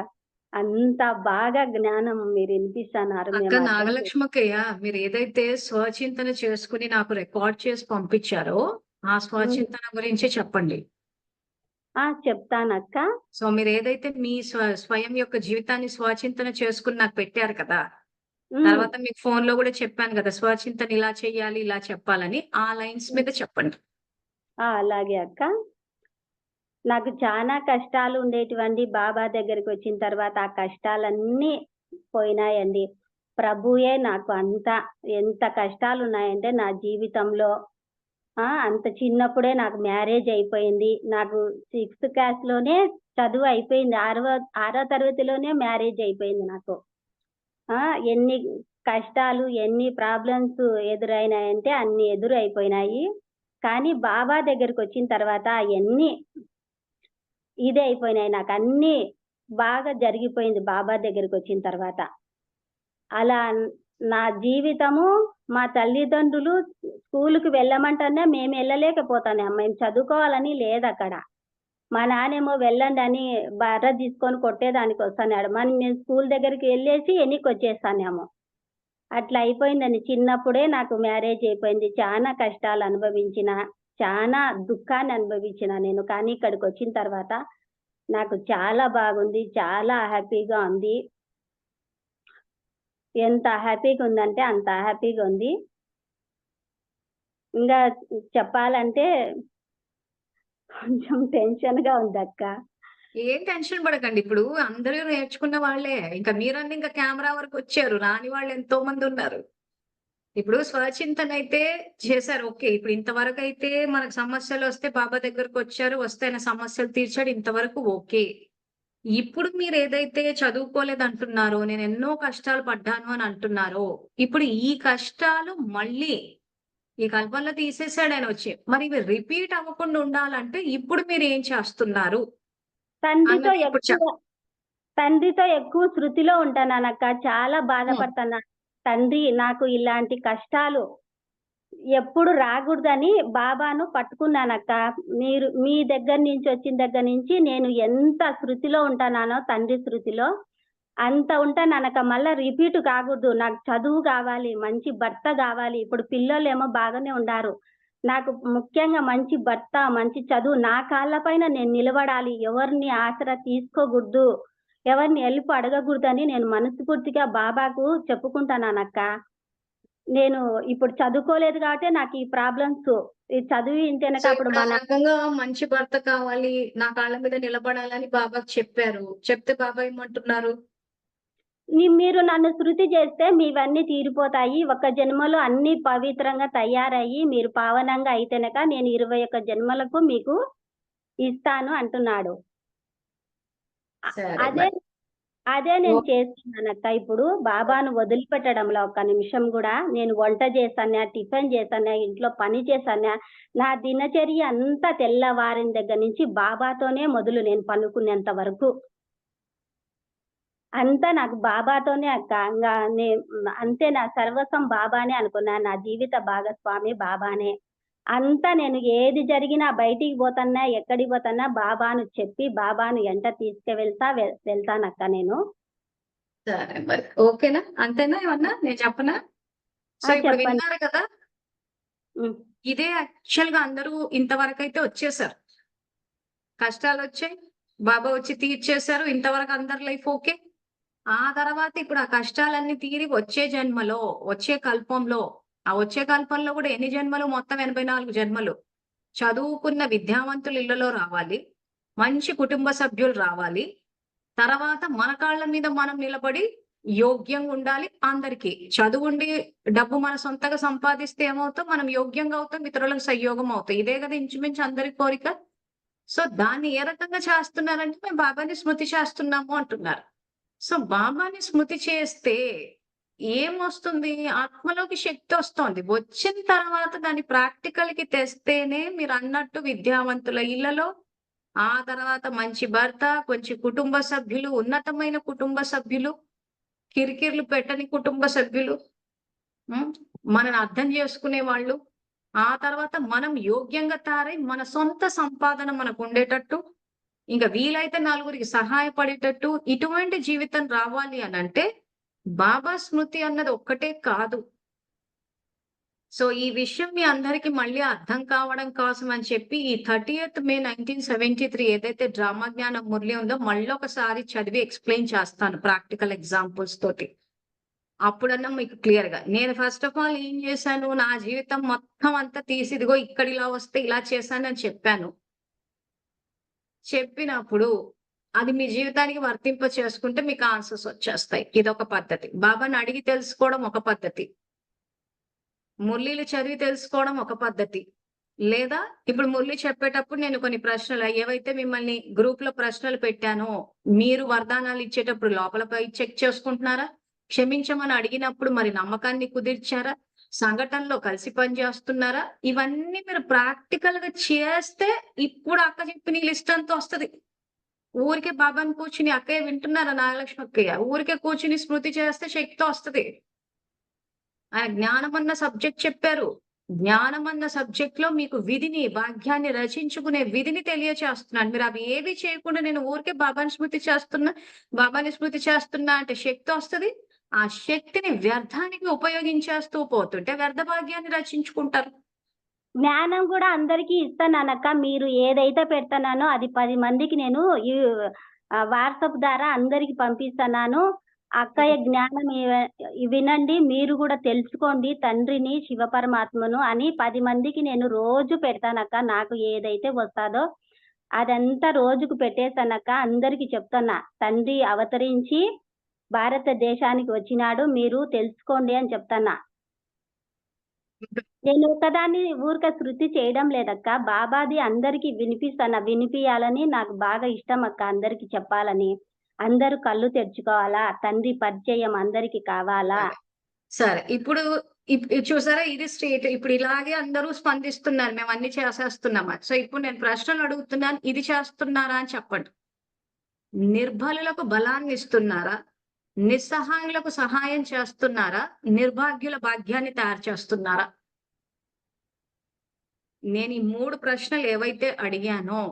అంత బాగా జ్ఞానం మీరు వినిపిస్తన్నారు. అక్క మేము అర్థం నాగలక్ష్మక్కయ్య, మీరేదైతే స్వచింతన చేసుకొని నాకు రికార్డ్ చేసి పంపించారో, ఆ స్వచింతన గురించి చెప్పండి. చెప్తానక్క. సో మీరు ఏదైతే మీ స్వయం యొక్క జీవితాన్ని స్వచింతన చేసుకొని నాకు పెట్టారు కదా! హ్మ్. తర్వాత మీకు ఫోన్‌లో గూడా చెప్పాను గదా! స్వచింతన ఇలా చేయాలి, ఇలా చెప్పాలని. ఆ లైన్స్ హ్మ్. మీద చెప్పండి. అలాగే అక్క. నాకు చానా కష్టాలు ఉండేటివండి. బాబా దగ్గరికొచ్చిన తర్వాత ఆ కష్టాలన్నీ పోయినాయండి. ప్రభువే నాకు అంతా ఎంత కష్టాలున్నాయంటే నా జీవితంలో అంత చిన్నప్పుడే నాకు మ్యారేజ్ అయిపోయింది. నాకు సిక్స్త్ క్లాస్‌లోనే చదువు అయిపోయింది. ఆరో తరగతిలోనే మ్యారేజ్ అయిపోయింది నాకు. ఆ! ఎన్ని కష్టాలు, ఎన్ని ప్రాబ్లమ్స్ ఎదురైనాయంటే అన్ని ఎదురైపోయినాయి. కానీ బాబా దగ్గరికొచ్చిన తర్వాత అయన్నీ ఇదే అయిపోయినాయి. నాకన్నీ బాగా జరిగిపోయింది బాబా దగ్గరికొచ్చిన తర్వాత. అలా నా జీవితము మా తల్లిదండ్రులు స్కూలుకి వెళ్ళమంటేనే మేమెళ్ళలేకపోతాన్నాం. మేము చదువుకోవాలని లేదక్కడ. మా నాన్నేమో వెళ్ళండని బర్ర తీసుకొని కొట్టేదానికొస్తన్నాడు. మేము స్కూల్ దగ్గరికి ఎళ్ళేసి ఎనికొచ్చేస్తాన్నాము. అట్లా అయిపోయిందండి. చిన్నప్పుడే నాకు మ్యారేజ్ అయిపోయింది. చానా కష్టాలనుభవించిన, చానా దుఃఖాన్ననుభవించిన నేను. కానీ ఇక్కడికొచ్చిన తర్వాత నాకు చాలా బాగుంది. చాలా హ్యాపీగా ఉంది. ఎంత హ్యాపీగుందంటే అంత హ్యాపీగుంది. ఇంగా చెప్పాలంటే కొంచెం టెన్షన్‌గా ఉందక్క. ఏం టెన్షన్ పడకండి. ఇప్పుడు అందరూ నేర్చుకున్న వాళ్ళే. ఇంకా మీరన్నా ఇంకా కెమెరా వరకొచ్చారు. రాని వాళ్ళు ఎంతో మందున్నారు. ఇప్పుడు స్వచింతనైతే చేశారు. ఓకే. ఇప్పుడు ఇంతవరకైతే మనకు సమస్యలొస్తే బాబా దగ్గరకొచ్చారు. వస్తే ఆయన సమస్యలు తీర్చాడు. ఇంతవరకు ఓకే. ఇప్పుడు మీరేదైతే చదువుకోలేదంటున్నారో, నేనెన్నో కష్టాలు పడ్డాను అని అంటున్నారో, ఇప్పుడు ఈ కష్టాలు మళ్ళీ ఈ కల్పనలో తీసేసాడాయనొచ్చి. మరి ఇవి రిపీట్ అవ్వకుండా ఉండాలంటే ఇప్పుడు మీరేం చేస్తున్నారు? తండ్రితో అన్నది ఇప్పుడు ఎక్కువ తండ్రితో ఎక్కువ శృతిలో ఉంటానానక్క. చాలా హ్మ్. బాధపడతన్నా. తండ్రి నాకు ఇలాంటి కష్టాలు ఎప్పుడు రాగూడదని బాబాను పట్టుకున్నానక్క. మీ దగ్గర నుంచి వచ్చిన దగ్గర నుంచి నేను ఎంత శృతిలో ఉంటన్నానో తండ్రి శృతిలో, అంత ఉంటాననక. మళ్ళా రిపీట్ కాగూడదు. నాకు చదువు గావాలి, మంచి భర్త గావాలి. ఇప్పుడు పిల్లోళ్ళేమో బాగానే ఉండారు. నాకు ముఖ్యంగా మంచి భర్త, మంచి చదువు, నా కాళ్ళ పైన నేను నిలబడాలి. ఎవరిని ఆసరా తీసుకోగూడదు. ఎవరిని హెల్ప్ అడగగూడదని నేను మనస్ఫూర్తిగా బాబాకు చెప్పుకుంటానానక్క. నేను ఇప్పుడు చదువుకోలేదు గాబట్టే నాకీ ప్రాబ్లమ్స్. ఈ చదివింటెనక సో, అప్పుడు ఇప్పుడు మా ఆ రకంగా మంచి భర్త కావాలి, నా కాళ్ళ మీద నిలబడాలని బాబాకి చెప్పారు. చెప్తే బాబా ఏమంటున్నారు? మీరు నన్ను శృతి చేస్తే మీవన్నీ తీరిపోతాయి. ఒక జన్మలో అన్నీ పవిత్రంగా తయారయ్యి మీరు పావనంగా అయితేనక నేను 21 జన్మలకు మీకు ఇస్తాను అంటున్నాడు. అ సరే అదే మరి. అదే నేను ఓహ్! చేస్తున్నానక్క ఇప్పుడు. బాబాను వదిలిపెట్టడంలో ఒక్క నిమిషం గూడా నేను వంట చేశానా, టిఫిన్ చేశానా, ఇంట్లో పని చేశానా, నా దినచర్య అంతా తెల్లవారిన దగ్గర నుంచి బాబాతోనే మొదలు నేను పనుకునేంత వరకు. అంతా నాకు బాబాతోనే అక్క. అంతే నా సర్వస్వం బాబానే అనుకున్నా. నా జీవిత భాగస్వామి బాబానే. అంతా నేను ఏది జరిగినా బయటికి పోతన్నా, ఎక్కడికి పోతన్నా బాబాను చెప్పి, బాబాను ఎంట తీసుకువెళ్తా వెళ్తానక్క నేను. సరే మరి. ఓకేనా? అంతేనా ఏమన్నా? నేను చెప్పనా? సో, ఇప్పుడు చెప్పండి. విన్నారు కదా! హ్మ్. ఇదే యాక్చువల్‌గా అందరూ ఇంతవరకైతే వచ్చేసారు. కష్టాలొచ్చాయి. బాబా వచ్చి తీర్చేశారు. ఇంతవరకు అందరి లైఫ్ ఓకే. ఆ తర్వాత ఇప్పుడు ఆ కష్టాలన్నీ తీరి వచ్చే జన్మలో, వచ్చే కల్పంలో, ఆ వచ్చే కల్పంలో గూడా ఎన్ని జన్మలు? మొత్తం 84 జన్మలు. చదువుకున్న విద్యావంతులు ఇళ్ళలో రావాలి. మంచి కుటుంబ సభ్యులు రావాలి. తర్వాత మన కాళ్ళ మీద మనం నిలబడి యోగ్యంగుండాలి అందరికి. చదువుండి డబ్బు మన సొంతంగా సంపాదిస్తే ఏమవుతాం? మనం యోగ్యంగా అవుతాం. ఇతరులకు సహయోగం అవుతాం. ఇదే గదా ఇంచుమించు అందరి కోరిక. సో, దాన్ని ఏ రకంగా చేస్తున్నారంటే మేము బాబాని స్మృతి చేస్తున్నాము అంటున్నారు. సో, బాబాని స్మృతి చేస్తే ఏమొస్తుంది? ఆత్మలోకి శక్తొస్తోంది. వచ్చిన తర్వాత దాన్ని ప్రాక్టికల్‌కి తెస్తేనే మీరన్నట్టు విద్యావంతుల ఇళ్ళలో, ఆ తర్వాత మంచి భర్త, కొంచెం కుటుంబ సభ్యులు, ఉన్నతమైన కుటుంబ సభ్యులు, కిరికిరిలు పెట్టని కుటుంబ సభ్యులు, హ్మ్. మనని అర్థం చేసుకునేవాళ్ళు. ఆ తర్వాత మనం యోగ్యంగా తయారై మన సొంత సంపాదన మనకుండేటట్టు, ఇంక వీలైతే నలుగురికి సహాయపడేటట్టు ఇటువంటి జీవితం రావాలి అనంటే, బాబా స్మృతి అన్నది ఒక్కటే కాదు. సో ఈ విషయం మీ అందరికి మళ్ళీ అర్థం కావడం కోసం అని చెప్పి ఈ 30th మే 1973 ఏదైతే డ్రామా జ్ఞానం మురళి ఉందో మళ్ళీ ఒకసారి చదివి ఎక్స్ప్లెయిన్ చేస్తాను ప్రాక్టికల్ ఎగ్జాంపుల్స్ తోటి. అప్పుడన్నా మీకు క్లియర్ గా నేను ఫస్ట్ ఆఫ్ ఆల్ ఏం చేశాను, నా జీవితం మొత్తం అంతా తీసి ఇదిగో ఇక్కడ ఇలా వస్తే ఇలా చేశానని చెప్పాను. చెప్పినప్పుడు అది మీ జీవితానికి వర్తింప చేసుకుంటే మీకు ఆన్సర్స్ వచ్చేస్తాయి. ఇదొక పద్ధతి. బాబాని అడిగి తెలుసుకోవడం ఒక పద్ధతి. మురళీలు చదివి తెలుసుకోవడం ఒక పద్ధతి. లేదా ఇప్పుడు మురళి చెప్పేటప్పుడు నేను కొన్ని ప్రశ్నలు ఏవైతే మిమ్మల్ని గ్రూప్ లో ప్రశ్నలు పెట్టానో మీరు వరదానాలు ఇచ్చేటప్పుడు లోపల చెక్ చేసుకుంటున్నారా? క్షమించమని అడిగినప్పుడు మరి నమ్మకాన్ని కుదిర్చారా? సంఘటనలో కలిసి పనిచేస్తున్నారా? ఇవన్నీ మీరు ప్రాక్టికల్ గా చేస్తే ఇప్పుడు అక్క చెప్పిన లిస్ట్ అంతా వస్తది. ఊరికే బాబాని కూర్చుని అక్కయ్య వింటున్నారా నాగలక్ష్మి అక్కయ్య? ఊరికే కూర్చుని స్మృతి చేస్తే శక్తి వస్తది. ఆయన జ్ఞానం అన్న సబ్జెక్ట్ చెప్పారు. జ్ఞానం అన్న సబ్జెక్ట్ లో మీకు విధిని, భాగ్యాన్ని రచించుకునే విధిని తెలియచేస్తున్నాను. మీరు అవి ఏవి చేయకుండా నేను ఊరికే బాబాని స్మృతి చేస్తున్నా అంటే శక్తి వస్తది. ఆ శక్తిని వ్యర్థానికి ఉపయోగించేస్తూ పోతుంటే వ్యర్థ భాగ్యాన్ని రచించుకుంటారు. జ్ఞానం కూడా అందరికీ ఇస్తానక్క. మీరు ఏదైతే పెడతానో అది 10 మందికి నేను వాట్సాప్ ద్వారా అందరికి పంపిస్తున్నాను. అక్కయ్య జ్ఞానం వినండి, మీరు కూడా తెలుసుకోండి తండ్రిని, శివ పరమాత్మను అని 10 మందికి నేను రోజు పెడతానక్క. నాకు ఏదైతే వస్తాదో అదంతా రోజుకు పెట్టేస్తానక్క. అందరికి చెప్తున్నా, తండ్రి అవతరించి భారతదేశానికి వచ్చినాడు, మీరు తెలుసుకోండి అని చెప్తున్నా. నేను ఒకదాన్ని ఊరికే శృతి చేయడం లేదక్క. బాబాది అందరికి వినిపియాలని నాకు బాగా ఇష్టం అక్క. అందరికి చెప్పాలని. అందరూ కళ్ళు తెరుచుకోవాలా, తండ్రి పరిచయం అందరికి కావాలా. సరే ఇప్పుడు చూసారా, ఇది స్ట్రేట్. ఇప్పుడు ఇలాగే అందరూ స్పందిస్తున్నారు, మేము అన్ని చేసేస్తున్నామా? సో ఇప్పుడు నేను ప్రశ్నలు అడుగుతున్నాను, ఇది చేస్తున్నారా అని చెప్పండి. నిర్బలులకు బలాన్ని ఇస్తున్నారా? నిస్సహాయులకు సహాయం చేస్తున్నారా? నిర్భాగ్యుల భాగ్యాన్ని తయారు చేస్తున్నారా? నేను ఈ 3 ప్రశ్నలు ఏవైతే అడిగానో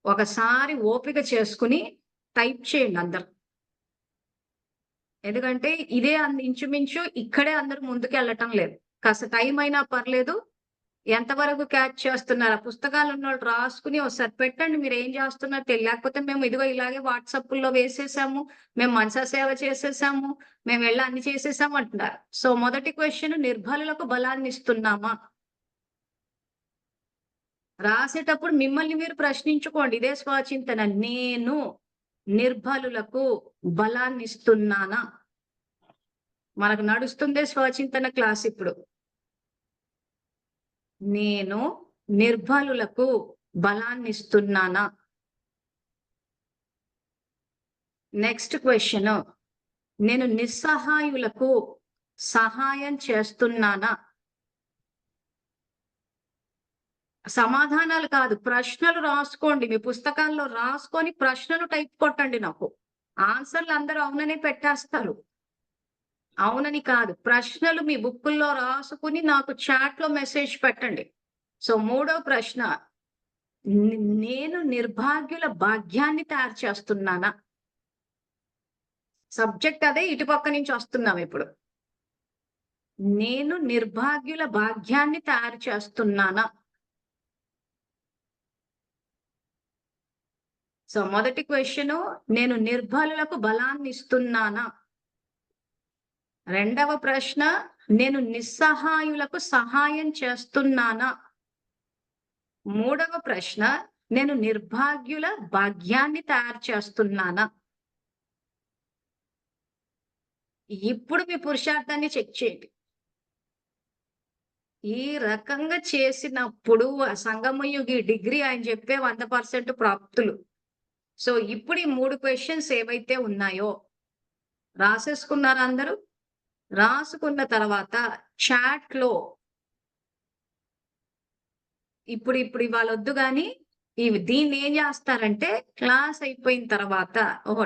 ఒకసారి ఓపిక చేసుకుని టైప్ చేయండి అందరు. ఎందుకంటే ఇదే ఇంచుమించు ఇక్కడే అందరూ ముందుకు వెళ్ళటం లేదు. కాస్త టైం అయినా పర్లేదు. ఎంతవరకు క్యాచ్ చేస్తున్నారా? పుస్తకాలు ఉన్నోళ్ళు రాసుకుని ఒకసారి పెట్టండి. మీరు ఏం చేస్తున్నారో తెలియకపోతే మేము ఇదిగో ఇలాగే వాట్సాప్లో వేసేసాము, మేము మనసా సేవ చేసేసాము, మేము వెళ్ళి అన్ని చేసేసాము అంటున్నారు. సో మొదటి క్వశ్చన్, నిర్బలులకు బలాన్ని ఇస్తున్నామా? రాసేటప్పుడు మిమ్మల్ని మీరు ప్రశ్నించుకోండి. ఇదే స్వచింతన. నేను నిర్బలులకు బలాన్ని ఇస్తున్నానా? మనకు నడుస్తుందే స్వచింతన క్లాస్ ఇప్పుడు. నేను నిర్బలులకు బలాన్ని ఇస్తున్నానా? నెక్స్ట్ క్వశ్చన్, నేను నిస్సహాయులకు సహాయం చేస్తున్నానా? సమాధానాలు కాదు, ప్రశ్నలు రాసుకోండి. మీ పుస్తకాల్లో రాసుకొని ప్రశ్నలు టైప్ కొట్టండి. నాకు ఆన్సర్లు అందరూ అవుననే పెట్టేస్తారు. అవునని కాదు, ప్రశ్నలు మీ బుక్కుల్లో రాసుకుని నాకు చాట్ లో మెసేజ్ పెట్టండి. సో 3వ ప్రశ్న, నేను నిర్భాగ్యుల భాగ్యాన్ని తయారు చేస్తున్నానా? సబ్జెక్ట్ అదే, ఇటుపక్క నుంచి వస్తున్నాం ఇప్పుడు. నేను నిర్భాగ్యుల భాగ్యాన్ని తయారు చేస్తున్నానా? సో మొదటి క్వశ్చన్, నేను నిర్బలులకు బలాన్ని ఇస్తున్నానా? రెండవ ప్రశ్న, నేను నిస్సహాయులకు సహాయం చేస్తున్నానా? మూడవ ప్రశ్న, నేను నిర్భాగ్యుల భాగ్యాన్ని తయారు చేస్తున్నానా? ఇప్పుడు మీ పురుషార్థాన్ని చెక్ చేయండి. ఈ రకంగా చేసినప్పుడు సంగమయుగి డిగ్రీ ఆయన చెప్పే 100% ప్రాప్తులు. సో ఇప్పుడు ఈ 3 క్వశ్చన్స్ ఏవైతే ఉన్నాయో రాసేసుకున్నారా అందరూ? రాసుకున్న తర్వాత చాట్ లో ఇప్పుడు ఇవాళ వద్దు కానీ దీన్ని ఏం చేస్తారంటే, క్లాస్ అయిపోయిన తర్వాత,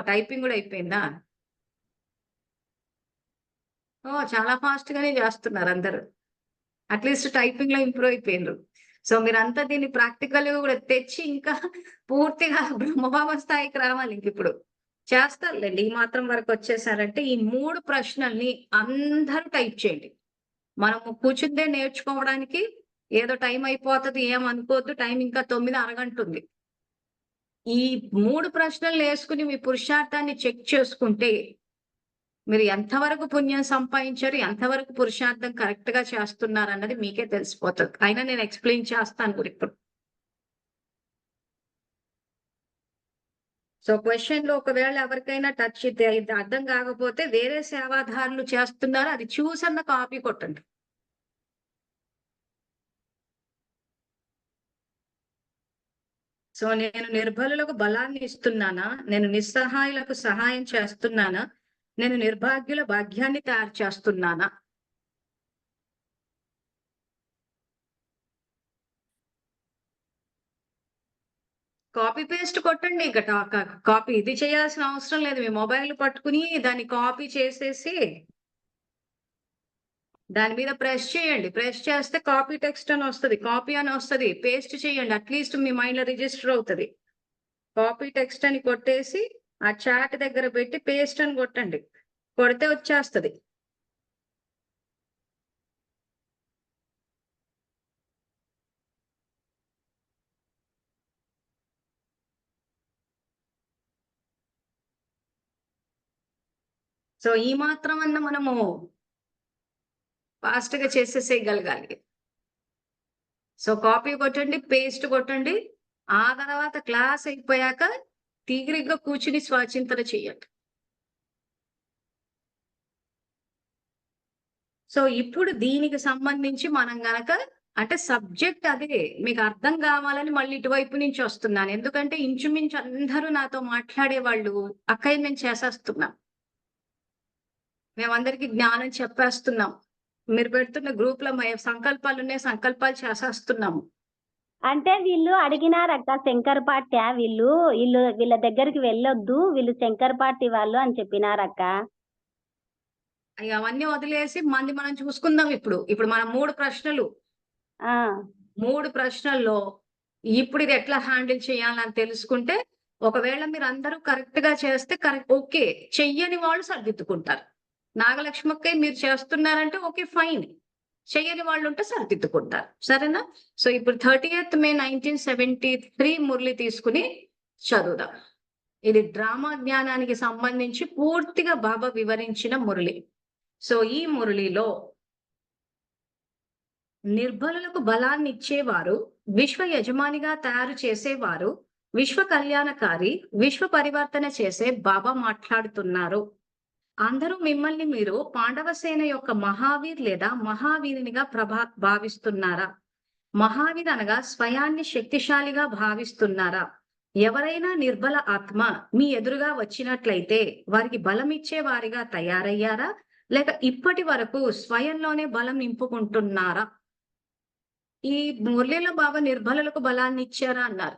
టైపింగ్ కూడా అయిపోయిందా? చాలా ఫాస్ట్ గానే చేస్తున్నారు అందరూ. అట్లీస్ట్ టైపింగ్ లో ఇంప్రూవ్ అయిపోయినారు. సో మీరంతా దీన్ని ప్రాక్టికల్ కూడా తెచ్చి ఇంకా పూర్తిగా బ్రహ్మబాబా స్థాయికి రావాలి. ఇంక ఇప్పుడు చేస్తారులేండి. ఈ మాత్రం వరకు వచ్చేసారంటే ఈ 3 ప్రశ్నల్ని అందరూ టైప్ చేయండి. మనము కూర్చుందే నేర్చుకోవడానికి ఏదో టైం అయిపోతుంది ఏమనుకోవద్దు, టైం ఇంకా 9 అరగంట ఉంది. ఈ 3 ప్రశ్నలు వేసుకుని మీ పురుషార్థాన్ని చెక్ చేసుకుంటే మీరు ఎంతవరకు పుణ్యం సంపాదించారు, ఎంతవరకు పురుషార్థం కరెక్ట్ గా చేస్తున్నారు అన్నది మీకే తెలిసిపోతుంది. అయినా నేను ఎక్స్ప్లెయిన్ చేస్తాను ఇప్పుడు. సో క్వశ్చన్ లో ఒకవేళ ఎవరికైనా టచ్ ఇది అర్థం కాకపోతే వేరే సేవాదారులు చేస్తున్నారు అది చూసన్న కాపీ కొట్టండి. సో నేను నిర్బలులకు బలాన్ని ఇస్తున్నానా, నేను నిస్సహాయులకు సహాయం చేస్తున్నానా, నేను నిర్భాగ్యుల భాగ్యాన్ని తయారు చేస్తున్నానా? కాపీ పేస్ట్ కొట్టండి. ఇక కాపీ ఇది చేయాల్సిన అవసరం లేదు. మీ మొబైల్ పట్టుకుని దాన్ని కాపీ చేసేసి దాని మీద ప్రెస్ చేయండి. ప్రెస్ చేస్తే కాపీ టెక్స్ట్ అని వస్తుంది, కాపీ అని వస్తుంది. పేస్ట్ చేయండి, అట్లీస్ట్ మీ మైండ్ లో రిజిస్టర్ అవుతుంది. కాపీ టెక్స్ట్ అని కొట్టేసి ఆ చాట్ దగ్గర పెట్టి పేస్ట్ అని కొట్టండి, కొడితే వచ్చేస్తుంది. సో ఈ మాత్రం అన్న మనము ఫాస్ట్ గా చేసేసేయగలగాలి. సో కాపీ కొట్టండి, పేస్ట్ కొట్టండి. ఆ తర్వాత క్లాస్ అయిపోయాక తీరిగ్గా కూర్చుని స్వచింతన చేయండి. సో ఇప్పుడు దీనికి సంబంధించి మనం గనక అంటే సబ్జెక్ట్ అదే మీకు అర్థం కావాలని మళ్ళీ ఇటువైపు నుంచి వస్తున్నాను. ఎందుకంటే ఇంచుమించు అందరూ నాతో మాట్లాడే వాళ్ళు అక్కయ్య మేము చేసేస్తున్నాం, మేమందరికి జ్ఞానం చెప్పేస్తున్నాం, మీరు పెడుతున్న గ్రూప్ లో సంకల్పాలు ఉన్నాయి, సంకల్పాలు చేసేస్తున్నాము. అంటే వీళ్ళు అడిగినారక్క శంకర్ పార్టీ వీళ్ళ దగ్గరికి వెళ్ళొద్దు, వీళ్ళు శంకర్ పార్టీ వాళ్ళు అని చెప్పినారక్క. అవన్నీ వదిలేసి మనం చూసుకుందాం. ఇప్పుడు మనం 3 ప్రశ్నలు, 3 ప్రశ్నల్లో ఇప్పుడు ఇది ఎట్లా హ్యాండిల్ చేయాలని తెలుసుకుంటే ఒకవేళ మీరు అందరూ కరెక్ట్ గా చేస్తే కరెక్ట్, ఓకే. చెయ్యని వాళ్ళు సరిదిద్దుకుంటారు. నాగలక్ష్మక్క మీరు చేస్తున్నారంటే ఓకే ఫైన్, చెయ్యని వాళ్ళు ఉంటే సరిదిద్దుకుంటారు. సరేనా? సో ఇప్పుడు 30th May 1973 మురళి తీసుకుని చదువుదాం. ఇది డ్రామా జ్ఞానానికి సంబంధించి పూర్తిగా బాబా వివరించిన మురళి. సో ఈ మురళిలో నిర్బలులకు బలాన్ని ఇచ్చేవారు, విశ్వ యజమానిగా తయారు చేసేవారు, విశ్వ కళ్యాణకారి, విశ్వ పరివర్తన చేసే బాబా మాట్లాడుతున్నారు. అందరూ మిమ్మల్ని మీరు పాండవ సేన యొక్క మహావీర్ లేదా మహావీరునిగా భావిస్తున్నారా? మహావీర్ అనగా స్వయాన్ని శక్తిశాలిగా భావిస్తున్నారా? ఎవరైనా నిర్బల ఆత్మ మీ ఎదురుగా వచ్చినట్లయితే వారికి బలం ఇచ్చే వారిగా తయారయ్యారా, లేక ఇప్పటి వరకు స్వయంలోనే బలం నింపుకుంటున్నారా? ఈ మురళిలో బాబా నిర్బలులకు బలాన్ని ఇచ్చారా అన్నారు.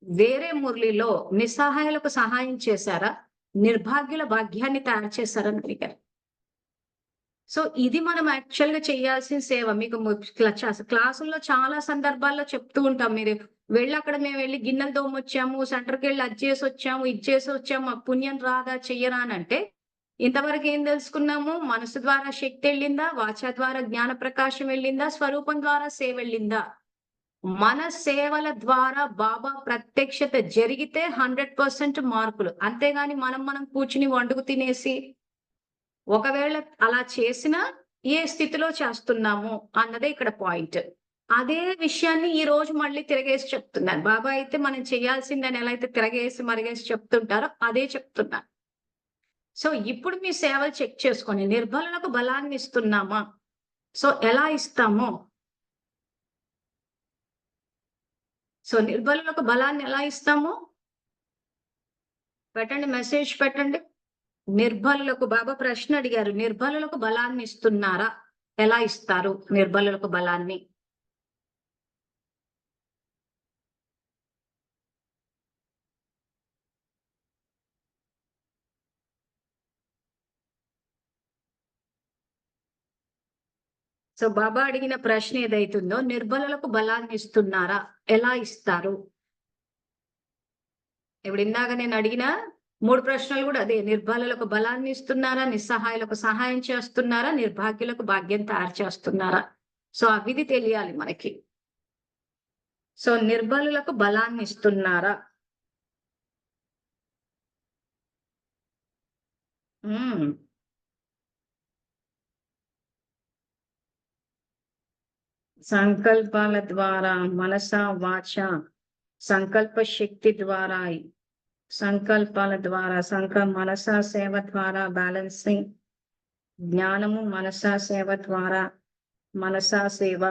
వేరే మురళిలో నిస్సహాయులకు సహాయం చేశారా, నిర్భాగ్యుల భాగ్యాన్ని తయారు చేశారని అడిగారు. సో ఇది మనం యాక్చువల్ గా చేయాల్సిన సేవ. మీకు క్లాసుల్లో చాలా సందర్భాల్లో చెప్తూ ఉంటాం, మీరు వెళ్ళి అక్కడ మేము వెళ్ళి గిన్నెలు దోమొచ్చాము, సెంటర్కి వెళ్ళి అది చేసి వచ్చాము, ఇది చేసి వచ్చాము, మాకు పుణ్యం రాదా, చెయ్యరా అని అంటే ఇంతవరకు ఏం తెలుసుకున్నాము? మనసు ద్వారా శక్తి వెళ్ళిందా, వాచ ద్వారా జ్ఞాన ప్రకాశం వెళ్ళిందా, స్వరూపం ద్వారా సేవ వెళ్ళిందా? మన సేవల ద్వారా బాబా ప్రత్యక్షత జరిగితే 100% మార్కులు. అంతేగాని మనం కూర్చుని వండుకు తినేసి ఒకవేళ అలా చేసినా ఏ స్థితిలో చేస్తున్నాము అన్నదే ఇక్కడ పాయింట్. అదే విషయాన్ని ఈ రోజు మళ్ళీ తిరగేసి చెప్తున్నాను. బాబా అయితే మనం చేయాల్సిందని ఎలా అయితే తిరగేసి మరిగేసి చెప్తుంటారో అదే చెప్తున్నాను. సో ఇప్పుడు మీ సేవలు చెక్ చేసుకోండి. నిర్బలులకు బలాన్ని ఇస్తున్నామా? సో ఎలా ఇస్తాము? సో నిర్బలులకు బలాన్ని ఎలా ఇస్తాము? పెట్టండి, మెసేజ్ పెట్టండి. నిర్బలులకు బాబా ప్రశ్న అడిగారు, నిర్బలులకు బలాన్ని ఇస్తున్నారా? ఎలా ఇస్తారు నిర్బలులకు బలాన్ని? సో బాబా అడిగిన ప్రశ్న ఏదైతుందో, నిర్బలులకు బలాన్ని ఇస్తున్నారా, ఎలా ఇస్తారు? ఇప్పుడు ఇందాక నేను అడిగిన 3 ప్రశ్నలు కూడా అదే. నిర్బలులకు బలాన్ని ఇస్తున్నారా? నిస్సహాయులకు సహాయం చేస్తున్నారా? నిర్భాగ్యులకు భాగ్యం తయారు చేస్తున్నారా? సో అవిది తెలియాలి మనకి. సో నిర్బలులకు బలాన్ని ఇస్తున్నారా? హ్మ్. సంకల్పాల ద్వారా మనస, వాచ, సంకల్ప శక్తి ద్వారా, సంకల్పాల ద్వారా మనస సేవ ద్వారా బ్యాలెన్సింగ్, జ్ఞానము మనస సేవ ద్వారా మనస సేవ,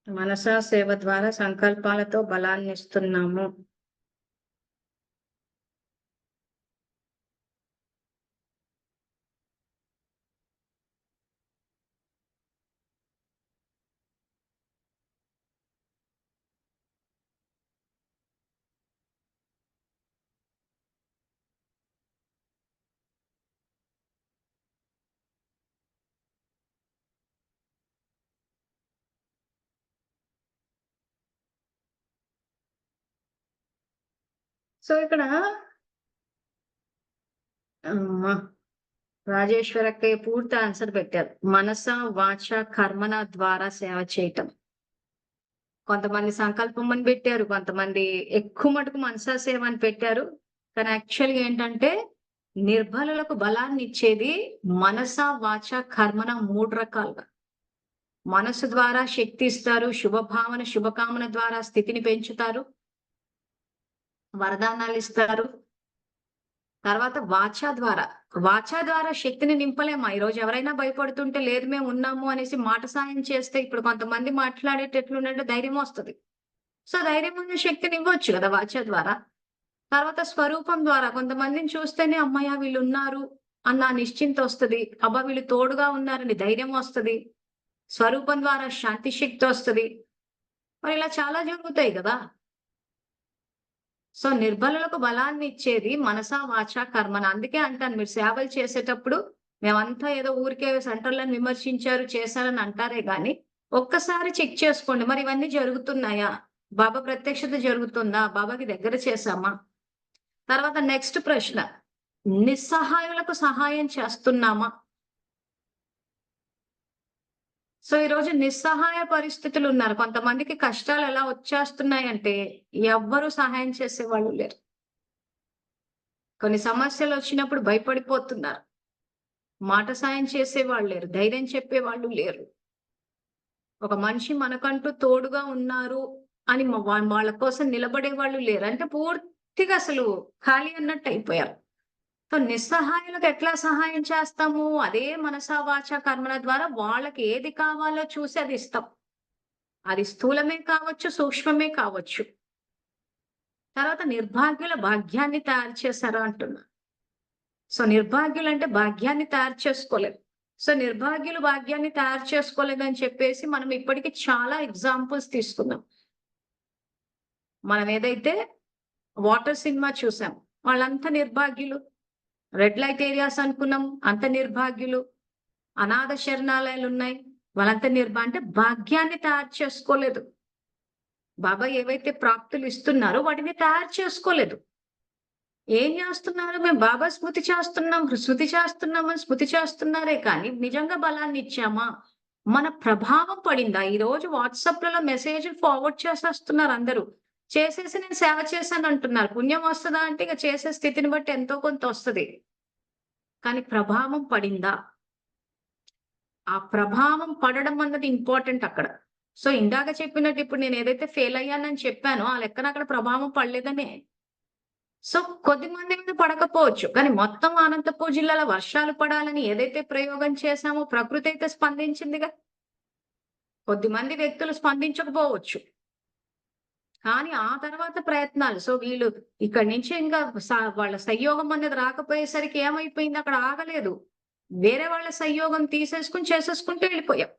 మనస సేవ ద్వారా సంకల్పాలతో బలాన్ని ఇస్తున్నాము. సో ఇక్కడ రాజేశ్వరక్కయ్య పూర్తి ఆన్సర్ పెట్టారు. మనస, వాచ, కర్మన ద్వారా సేవ చేయటం. కొంతమంది సంకల్పం అని పెట్టారు, కొంతమంది ఎక్కువ మటుకు మనసా సేవ అని పెట్టారు. కానీ యాక్చువల్గా ఏంటంటే నిర్బలులకు బలాన్ని ఇచ్చేది మనస, వాచ, కర్మన 3 రకాలుగా. మనసు ద్వారా శక్తి ఇస్తారు, శుభభావన, శుభకామన ద్వారా స్థితిని పెంచుతారు, వరదానాలు ఇస్తారు. తర్వాత వాచా ద్వారా శక్తిని నింపలేమా? ఈరోజు ఎవరైనా భయపడుతుంటే లేదు మేము ఉన్నాము అనేసి మాట సాయం చేస్తే ఇప్పుడు కొంతమంది మాట్లాడేటట్లుంటే ధైర్యం వస్తుంది. సో ధైర్యం ఉన్న శక్తిని ఇవ్వచ్చు కదా వాచా ద్వారా. తర్వాత స్వరూపం ద్వారా కొంతమందిని చూస్తేనే అమ్మయ్య వీళ్ళు ఉన్నారు అన్న నిశ్చింత వస్తుంది. అబ్బా వీళ్ళు తోడుగా ఉన్నారని ధైర్యం వస్తుంది. స్వరూపం ద్వారా శాంతి శక్తి వస్తుంది. మరి ఇలా చాలా జరుగుతాయి కదా. సో నిర్బలులకు బలాన్ని ఇచ్చేది మనస, వాచ, కర్మన. అందుకే అంటాను మీరు సేవలు చేసేటప్పుడు మేమంతా ఏదో ఊరికే సెంటర్లను విమర్శించారు, చేశారని అంటారే గాని ఒక్కసారి చెక్ చేసుకోండి. మరి ఇవన్నీ జరుగుతున్నాయా? బాబా ప్రత్యక్షత జరుగుతుందా? బాబాకి దగ్గర చేశామా? తర్వాత నెక్స్ట్ ప్రశ్న, నిస్సహాయులకు సహాయం చేస్తున్నామా? సో ఈరోజు నిస్సహాయ పరిస్థితులు ఉన్నారు. కొంతమందికి కష్టాలు ఎలా వచ్చేస్తున్నాయంటే ఎవ్వరు సహాయం చేసేవాళ్ళు లేరు. కొన్ని సమస్యలు వచ్చినప్పుడు భయపడిపోతున్నారు. మాట సాయం చేసేవాళ్ళు లేరు. ధైర్యం చెప్పేవాళ్ళు లేరు. ఒక మనిషి మనకంటూ తోడుగా ఉన్నారు అని వాళ్ళ కోసం నిలబడే వాళ్ళు లేరు. అంటే పూర్తిగా అసలు ఖాళీ అన్నట్టు అయిపోయారు. సో నిస్సహాయులకు ఎట్లా సహాయం చేస్తాము? అదే మనస, వాచ, కర్మల ద్వారా వాళ్ళకి ఏది కావాలో చూసి అది ఇస్తాం. అది స్థూలమే కావచ్చు, సూక్ష్మమే కావచ్చు. తర్వాత నిర్భాగ్యుల భాగ్యాన్ని తయారు చేశారా అంటున్నా. సో నిర్భాగ్యులు అంటే భాగ్యాన్ని తయారు చేసుకోలేదు. సో నిర్భాగ్యులు భాగ్యాన్ని తయారు చేసుకోలేదని చెప్పేసి మనం ఇప్పటికి చాలా ఎగ్జాంపుల్స్ తీసుకుందాం. మనం ఏదైతే వాటర్ సినిమా చూసాం, వాళ్ళంతా నిర్భాగ్యులు. రెడ్ లైట్ ఏరియాస్ అనుకున్నాం, అంత నిర్భాగ్యులు. అనాథ శరణాలయాలు ఉన్నాయి, వాళ్ళంతా అంటే భాగ్యాన్ని తయారు చేసుకోలేదు. బాబా ఏవైతే ప్రాప్తులు ఇస్తున్నారో వాటిని తయారు చేసుకోలేదు. ఏం చేస్తున్నారు? మేము బాబా స్మృతి చేస్తున్నాం, శృతి చేస్తున్నామని స్మృతి చేస్తున్నారే కానీ నిజంగా బలాన్ని ఇచ్చామా? మన ప్రభావం పడిందా? ఈ రోజు వాట్సాప్లలో మెసేజ్ ఫార్వర్డ్ చేసేస్తున్నారు అందరూ. చేసేసి నేను సేవ చేశాను అంటున్నారు. పుణ్యం వస్తుందా అంటే ఇక చేసే స్థితిని బట్టి ఎంతో కొంత వస్తుంది. కానీ ప్రభావం పడిందా? ఆ ప్రభావం పడడం అన్నది ఇంపార్టెంట్ అక్కడ. సో ఇందాక చెప్పినట్టు ఇప్పుడు నేను ఏదైతే ఫెయిల్ అయ్యానని చెప్పానో ఆ లెక్కన అక్కడ ప్రభావం పడలేదనే. సో కొద్ది మంది మీద పడకపోవచ్చు. కానీ మొత్తం అనంతపూర్ జిల్లాలో వర్షాలు పడాలని ఏదైతే ప్రయోగం చేశామో ప్రకృతి అయితే స్పందించిందిగా. కొద్దిమంది వ్యక్తులు స్పందించకపోవచ్చు. కానీ ఆ తర్వాత ప్రయత్నాలు. సో వీళ్ళు ఇక్కడి నుంచి ఇంకా వాళ్ళ సంయోగం అనేది రాకపోయేసరికి ఏమైపోయింది? అక్కడ ఆగలేదు. వేరే వాళ్ళ సంయోగం తీసేసుకొని చేసేసుకుంటూ వెళ్ళిపోయాం.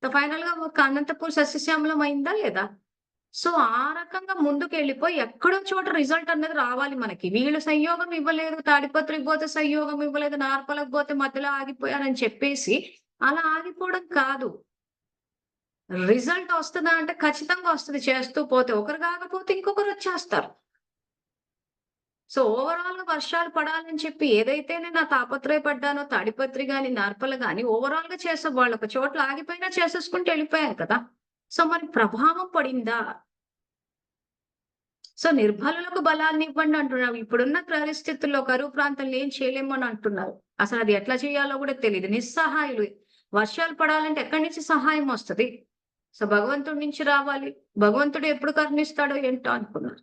ఫైనల్ గా ఒక అనంతపూర్ సస్యశ్యామలం అయిందా లేదా? సో ఆ రకంగా ముందుకెళ్ళిపోయి ఎక్కడో చోట రిజల్ట్ అన్నది రావాలి మనకి. వీళ్ళు సంయోగం ఇవ్వలేదు, తాడిపత్రికి పోతే సంయోగం ఇవ్వలేదు, నార్పలకు పోతే మధ్యలో ఆగిపోయారని చెప్పేసి అలా ఆగిపోవడం కాదు. రిజల్ట్ వస్తదా అంటే ఖచ్చితంగా వస్తది చేస్తూ పోతే. ఒకరు కాకపోతే ఇంకొకరు వచ్చేస్తారు. సో, ఓవరాల్‌గా వర్షాలు పడాలని చెప్పి ఏదైతే నేను తాపత్రయపడ్డానో తాడిపత్రి గాని, నార్పల గాని ఓవరాల్‌గా చేసాం. వాళ్ళొక చోట్ల ఆగిపోయినా చేసేసుకుంటూ ఎళ్ళిపోయారు కదా! సో, మరి ప్రభావం పడిందా? సో, నిర్బలులకు బలాన్నివ్వండి అంటున్నాం. ఇప్పుడున్న పరిస్థితుల్లో కరువు ప్రాంతంలో ఏం చేయలేమని అంటున్నారు. అసలది ఎట్లా చేయాలో గూడా తెలీదు. నిస్సహాయులు. వర్షాలు పడాలంటే ఎక్కడి నుంచి సహాయం వస్తది? సో, భగవంతుడి నుంచి రావాలి. భగవంతుడు ఎప్పుడు కరుణిస్తాడో ఏంటో అనుకున్నారు.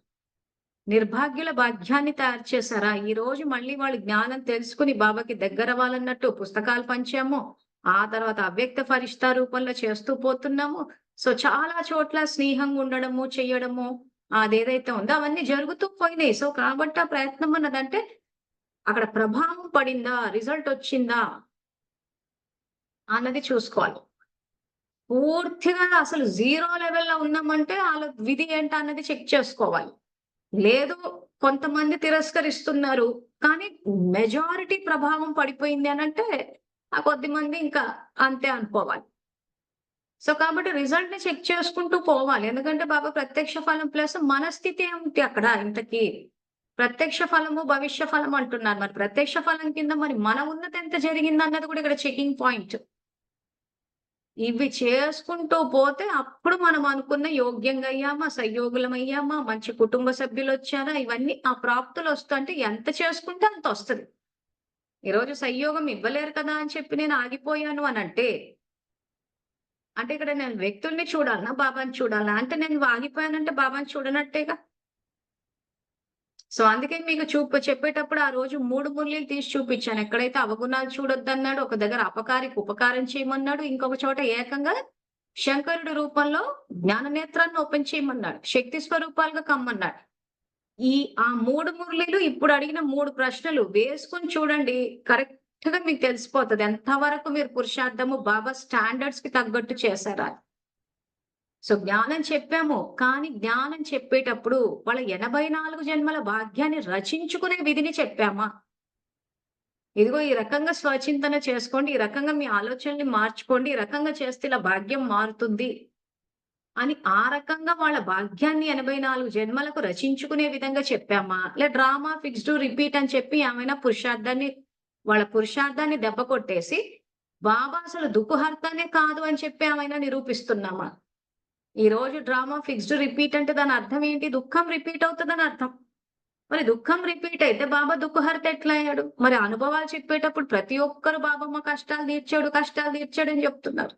నిర్భాగ్యుల భాగ్యాన్ని తయారు చేశారా? ఈరోజు మళ్ళీ వాళ్ళు జ్ఞానం తెలుసుకొని బాబాకి దగ్గరవ్వాలన్నట్టు పుస్తకాలు పంచాము. ఆ తర్వాత అవ్యక్త ఫరిష్తా రూపంలో చేస్తూ పోతున్నాము. సో, చాలా చోట్ల స్నేహంగా ఉండడము, చెయ్యడము అదేదైతే ఉందో అవన్నీ జరుగుతూ పోయినాయి. సో, కాబట్టి ఆ ప్రయత్నం అన్నదంటే అక్కడ ప్రభావం పడిందా? రిజల్ట్ వచ్చిందా? అన్నది చూసుకోవాలి. పూర్తిగా అసలు జీరో లెవెల్‌లో ఉన్నామంటే ఆళ్ళ విధి ఏంటా అన్నది చెక్ చేసుకోవాలి. లేదు. కొంతమంది తిరస్కరిస్తున్నారు. కానీ మెజారిటీ ప్రభావం పడిపోయింది అనంటే, ఆ కొద్దిమంది ఇంకా అంతే అనుకోవాలి. సో, కాబట్టి రిజల్ట్‌ని చెక్ చేసుకుంటూ పోవాలి. ఎందుకంటే బాబా ప్రత్యక్ష ఫలం ప్లస్ మన స్థితి ఏమిటి అక్కడ ఇంతకి? ప్రత్యక్ష ఫలము, భవిష్య ఫలం అంటున్నారు. మరి ప్రత్యక్ష ఫలం కింద మరి మన ఉన్నతి ఎంత జరిగిందన్నది కూడా ఇక్కడ చెకింగ్ పాయింట్. ఇవి చేసుకుంటూ పోతే అప్పుడు మనం అనుకున్న యోగ్యంగా అయ్యామా, సయోగులమయ్యామా, మంచి కుటుంబ సభ్యులొచ్చారా, ఇవన్నీ ఆ ప్రాప్తులొస్తుంటే ఎంత చేసుకుంటే అంతొస్తది. ఈరోజు సంయోగం ఇవ్వలేరు కదా అని చెప్పి నేను ఆగిపోయాను అనంటే, అంటే ఇక్కడ నేను వ్యక్తుల్ని చూడాలనా? బాబాని చూడాలా? అంటే నేను ఆగిపోయానంటే బాబాని చూడనట్టేగా. సో, అందుకే మీకు చెప్పేటప్పుడు ఆ రోజు 3 ముల్లీలు తీసి చూపిచ్చాను. ఎక్కడైతే అవగుణాలు చూడొద్దన్నాడో, ఒక దగ్గర అపకారికి ఉపకారం చేయమన్నాడు. ఇంకొక చోట ఏకంగా శంకరుడి రూపంలో జ్ఞాన నేత్రాన్ని ఓపెన్ చేయమన్నాడు. శక్తి స్వరూపాలుగా కమ్మన్నాడు. ఈ ఆ 3 మురళిలు ఇప్పుడు అడిగిన 3 ప్రశ్నలు వేసుకొని చూడండి. కరెక్ట్‌గా మీకు తెలిసిపోతది. ఎంతవరకు మీరు పురుషార్థము బాబా స్టాండర్డ్స్‌కి తగ్గట్టు చేశారా? సో, జ్ఞానం చెప్పాము. కానీ జ్ఞానం చెప్పేటప్పుడు వాళ్ళ 84 జన్మల భాగ్యాన్ని రచించుకునే విధిని చెప్పామా? ఇదిగో ఈ రకంగా స్వచింతన చేసుకోండి. ఈ రకంగా మీ ఆలోచనని మార్చుకోండి. ఈ రకంగా చేస్తే ఇలా భాగ్యం మారుతుంది. అని ఆ రకంగా వాళ్ళ భాగ్యాన్ని 84 జన్మలకు రచించుకునే విధంగా చెప్పామా? డ్రామా ఫిక్స్‌డ్ రిపీట్ అని చెప్పి ఏమైనా వాళ్ళ పురుషార్థాన్ని దెబ్బ కొట్టేసి, బాబా అసలు దుఃఖహర్తనే కాదు అని చెప్పి ఏమైనా నిరూపిస్తున్నామా? ఈరోజు డ్రామా ఫిక్స్‌డ్ రిపీట్ అంటే దాని అర్థం ఏంటి? దుఃఖం రిపీట్ అవుతదని అర్థం. మరి దుఃఖం రిపీట్ అయితే బాబా దుఃఖహర్త ఎట్లా అయ్యాడు? మరి అనుభవాలు చెప్పేటప్పుడు ప్రతి ఒక్కరు బాబమ్మ కష్టాలు తీర్చాడని చెప్తున్నారు.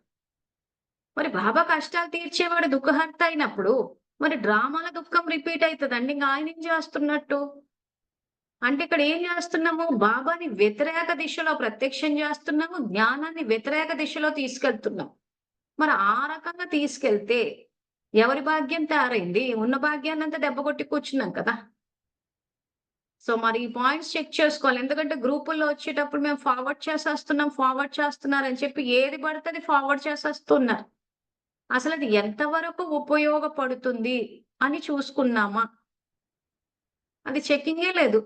మరి బాబా కష్టాలు తీర్చేవాడు దుఃఖహర్త అయినప్పుడు, మరి డ్రామాల దుఃఖం రిపీట్ అయితదండి. ఇంగ ఆయనేం చేస్తున్నట్టు? అంటే ఇక్కడ ఏం చేస్తున్నాము? బాబాని వ్యతిరేక దిశలో ప్రత్యక్షం చేస్తున్నాము. జ్ఞానాన్ని వ్యతిరేక దిశలో తీసుకెళ్తున్నాం. మరి ఆ రకంగా తీసుకెళ్తే ఎవరి భాగ్యం తయారైంది? ఉన్న భాగ్యాన్నంతా దెబ్బ కొట్టి కూర్చున్నాం కదా! సో, మరి ఈ పాయింట్స్ చెక్ చేసుకోవాలి. ఎందుకంటే గ్రూపుల్లో వచ్చేటప్పుడు మేము ఫార్వర్డ్ చేస్తున్నారని చెప్పి ఏది పడితే అది ఫార్వర్డ్ చేసేస్తున్నారు. అసలది ఎంతవరకు ఉపయోగపడుతుంది అని చూసుకున్నామా? అది చెకింగే లేదు.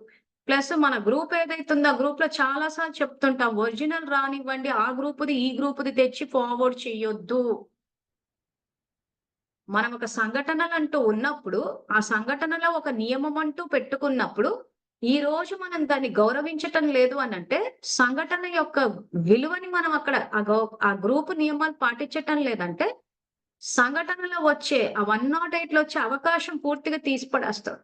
ప్లస్ మన గ్రూప్ ఏదైతుందో ఆ గ్రూప్‌లో చాలా సార్లు చెప్తుంటాం. ఒరిజినల్ రానివ్వండి, ఆ గ్రూప్‌ది, ఈ గ్రూప్‌ది తెచ్చి ఫార్వర్డ్ చెయ్యొద్దు. మనం ఒక సంఘటనలంటూ ఉన్నప్పుడు, ఆ సంఘటనలో ఒక నియమం అంటూ పెట్టుకున్నప్పుడు, ఈరోజు మనం దాన్ని గౌరవించటం లేదు అనంటే, సంఘటన యొక్క విలువని మనం అక్కడ ఆ గ్రూప్ నియమాలు పాటించటం లేదంటే, సంఘటనలో వచ్చే ఆ 108లో వచ్చే అవకాశం పూర్తిగా తీసి పడేస్తాడు.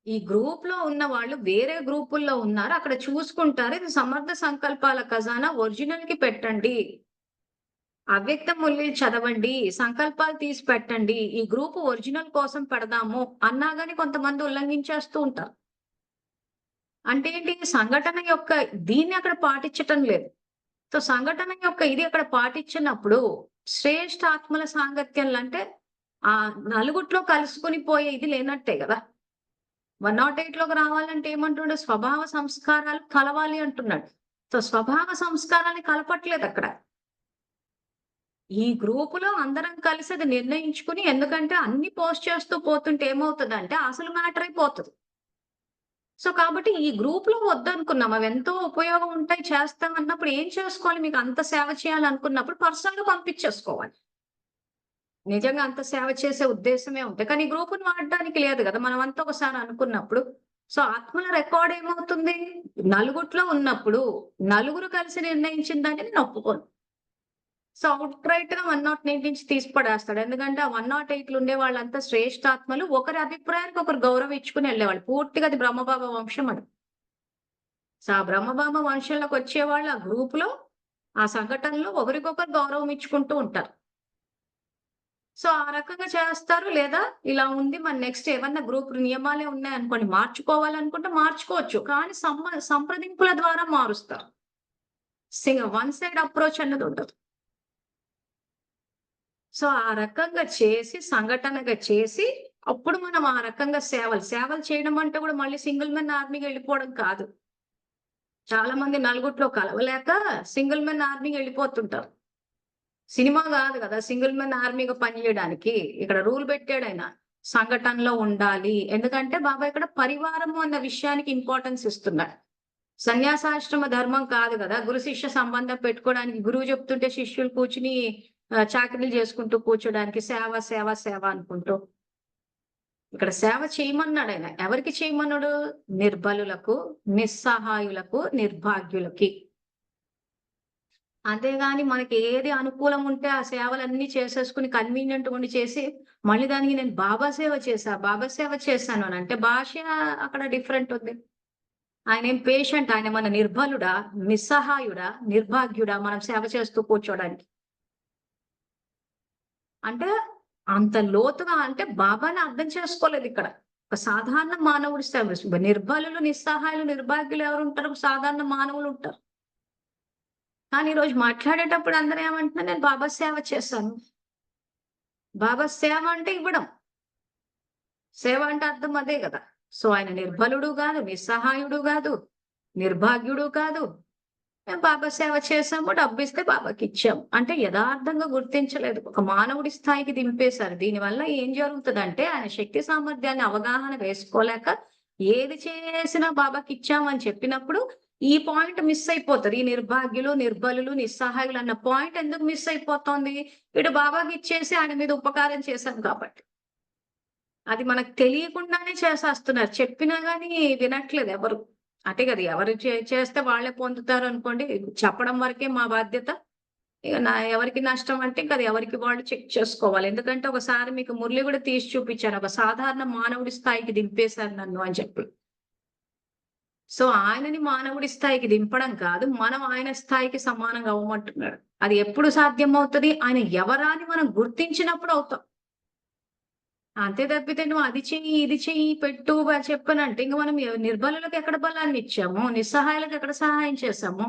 ఈ గ్రూప్‌లో ఉన్నవాళ్ళు వేరే గ్రూపుల్లో ఉన్నారు. అక్కడ చూసుకుంటారు. ఇది సమర్థ సంకల్పాల ఖజానా ఒరిజినల్‌కి పెట్టండి. అవ్యక్త ముల్లీలు చదవండి. సంకల్పాలు తీసి పెట్టండి. ఈ గ్రూప్ ఒరిజినల్ కోసం పెడదాము అన్నా గాని కొంతమంది ఉల్లంఘించేస్తూ ఉంటారు. అంటే ఏంటి? సంఘటన యొక్క దీన్ని అక్కడ పాటించటం లేదు. సో, సంఘటన యొక్క ఇది అక్కడ పాటించినప్పుడు శ్రేష్ఠ ఆత్మల సాంగత్యంలో అంటే ఆ నలుగుట్లో కలుసుకొని పోయే ఇది లేనట్టే గదా! 108లోకి రావాలంటే ఏమంటుండు? స్వభావ సంస్కారాలు కలవాలి అంటున్నాడు. సో, స్వభావ సంస్కారాన్ని కలపట్లేదక్కడ. ఈ గ్రూప్‌లో అందరం కలిసి అది నిర్ణయించుకుని ఎందుకంటే అన్ని పోస్ట్ చేస్తూ పోతుంటే ఏమవుతదంటే అసలు మ్యాటర్ అయిపోతది. సో కాబట్టి ఈ గ్రూప్ లో వద్దనుకున్నాం. అవి ఎంతో ఉపయోగం ఉంటాయి చేస్తాం అన్నప్పుడు ఏం చేసుకోవాలి? మీకు అంత సేవ చేయాలనుకున్నప్పుడు పర్సనల్ గా పంపించేసుకోవాలి. నిజంగా అంత సేవ చేసే ఉద్దేశమే ఉంటే. కానీ ఈ గ్రూప్‌ని వాడడానికి లేదు గదా! మనమంతా ఒకసారి అనుకున్నప్పుడు. సో, ఆత్మల రికార్డ్ ఏమవుతుంది? నలుగుట్లో ఉన్నప్పుడు, నలుగురు కలిసి నిర్ణయించిన దాన్ని నేను ఒప్పుకోను. సో, ఔట్‌రైట్‌గా 108 నుంచి తీసి పడేస్తాడు. ఎందుకంటే, ఆ 108లో ఉండే వాళ్ళంతా శ్రేష్ఠాత్మలు. ఒకరి అభిప్రాయానికి ఒకరు గౌరవం ఇచ్చుకొని ఎళ్ళేవాళ్ళు. పూర్తిగా అది బ్రహ్మబాబా వంశం అది. సో, ఆ బ్రహ్మబాబా వంశంలోకొచ్చేవాళ్ళు ఆ గ్రూప్‌లో, ఆ సంఘటనలో ఒకరికొకరు గౌరవం ఇచ్చుకుంటూ ఉంటారు. సో, ఆ రకంగా చేస్తారు. లేదా ఇలా ఉంది మన నెక్స్ట్ ఏమన్నా గ్రూప్ నియమాలే ఉన్నాయనుకోండి, మార్చుకోవాలనుకుంటే మార్చుకోవచ్చు. కానీ సంప్రదింపుల ద్వారా మారుస్తారు. వన్ సైడ్ అప్రోచ్ అన్నది ఉండదు. సో, ఆ రకంగా చేసి, సంఘటనగా చేసి, అప్పుడు మనం ఆ రకంగా సేవలు చేయడం అంటే కూడా మళ్ళీ సింగిల్ మెన్ ఆర్మీకి వెళ్ళిపోవడం కాదు. చాలా మంది నలుగురిలో కలవలేక సింగిల్ మెన్ ఆర్మీకి వెళ్ళిపోతుంటారు. సినిమా గాదు గదా! సింగిల్ మెన్ ఆర్మీగా పనిజేయడానికి. ఇక్కడ రూల్ పెట్టాడాయన. సంఘటనలో ఉండాలి. ఎందుకంటే బాబా ఇక్కడ పరివారము అన్న విషయానికి ఇంపార్టెన్స్ ఇస్తున్నాడు. సన్యాసాశ్రమ ధర్మం కాదు గదా! గురు శిష్య సంబంధం పెట్టుకోవడానికి గురువు చెప్తుంటే శిష్యులు కూర్చొని చాకరీలు చేసుకుంటూ కూర్చోడానికి సేవ, సేవ, సేవ అనుకుంటూ. ఇక్కడ సేవ చేయమన్నాడాయన. ఎవరికి చేయమన్నాడు? నిర్బలులకు, నిస్సహాయులకు, నిర్భాగ్యులకి. అంతేగాని మనకి ఏది అనుకూలం ఉంటే ఆ సేవలన్నీ చేసేసుకొని కన్వీనియంట్‌గా ఉండి చేసి, మళ్ళీ దానికి నేను బాబా సేవ చేశా, బాబా సేవ చేశాను అని అంటే భాష అక్కడ డిఫరెంట్ ఉంది. ఆయనేం పేషెంట్ ఆయనేమన్నా నిర్బలుడా? నిస్సహాయుడా? నిర్భాగ్యుడా? మనం సేవ చేస్తూ కూర్చోడానికి. అంటే అంత లోతుగా అంటే బాబాని అర్థం చేసుకోలేదిక్కడ. ఒక సాధారణ మానవుడి సేవ. నిర్బలులు, నిస్సహాయులు, నిర్భాగ్యులు ఎవరుంటారు? సాధారణ మానవులుంటారు. కానీ ఈరోజు మాట్లాడేటప్పుడు అందరూ ఏమంటున్నారు? నేను బాబా సేవ చేశాను. బాబా సేవ అంటే ఇవ్వడం. సేవ అంటే అర్థం అదే గదా! సో, ఆయన నిర్బలుడు గాదు, నిస్సహాయుడు గాదు, నిర్భాగ్యుడు కాదు. మేము బాబా సేవ చేశాము, డబ్బిస్తే బాబాకిచ్చాము. అంటే యథార్థంగా గుర్తించలేదు. ఒక మానవుడి స్థాయికి దింపేశారు. దీనివల్ల ఏం జరుగుతదంటే, ఆయన శక్తి సామర్థ్యాన్ని అవగాహన వేసుకోలేక, ఏది చేసినా బాబాకిచ్చామని చెప్పినప్పుడు, ఈ పాయింట్ మిస్ అయిపోతది. ఈ నిర్భాగ్యులు, నిర్బలులు, నిస్సహాయులు అన్న పాయింట్ ఎందుకు మిస్ అయిపోతోంది? ఇటు బాబాకిచ్చేసి ఆయన మీద ఉపకారం చేశాం కాబట్టి. అది మనకు తెలియకుండానే చేసేస్తున్నారు. చెప్పినా గాని వినట్లేదు ఎవరు. అంతే కదా! ఎవరు చేస్తే వాళ్ళే పొందుతారనుకోండి. చెప్పడం వరకే మా బాధ్యత. ఇగ ఎవరికి నష్టం అంటే ఇంక అది ఎవరికి వాళ్ళు చెక్ చేసుకోవాలి. ఎందుకంటే ఒకసారి మీకు మురళి గూడా తీసి చూపిచ్చాను. ఒక సాధారణ మానవుడి స్థాయికి దింపేశారు నన్ను అని చెప్పి. సో, ఆయనని మానవుడి స్థాయికి దింపడం కాదు. మనం ఆయన స్థాయికి సమానంగా అవ్వమంటున్నాడు. అది ఎప్పుడు సాధ్యమవుతది? ఆయన ఎవరా అని మనం గుర్తించినప్పుడు అవుతాం. అంతే తప్పితే నువ్వు అది చెయ్యి, ఇది చెయ్యి, పెట్టు చెప్పనంటే ఇంక మనం నిర్బలులకు ఎక్కడ బలాన్నిచ్చాము? నిస్సహాయులకు ఎక్కడ సహాయం చేశాము?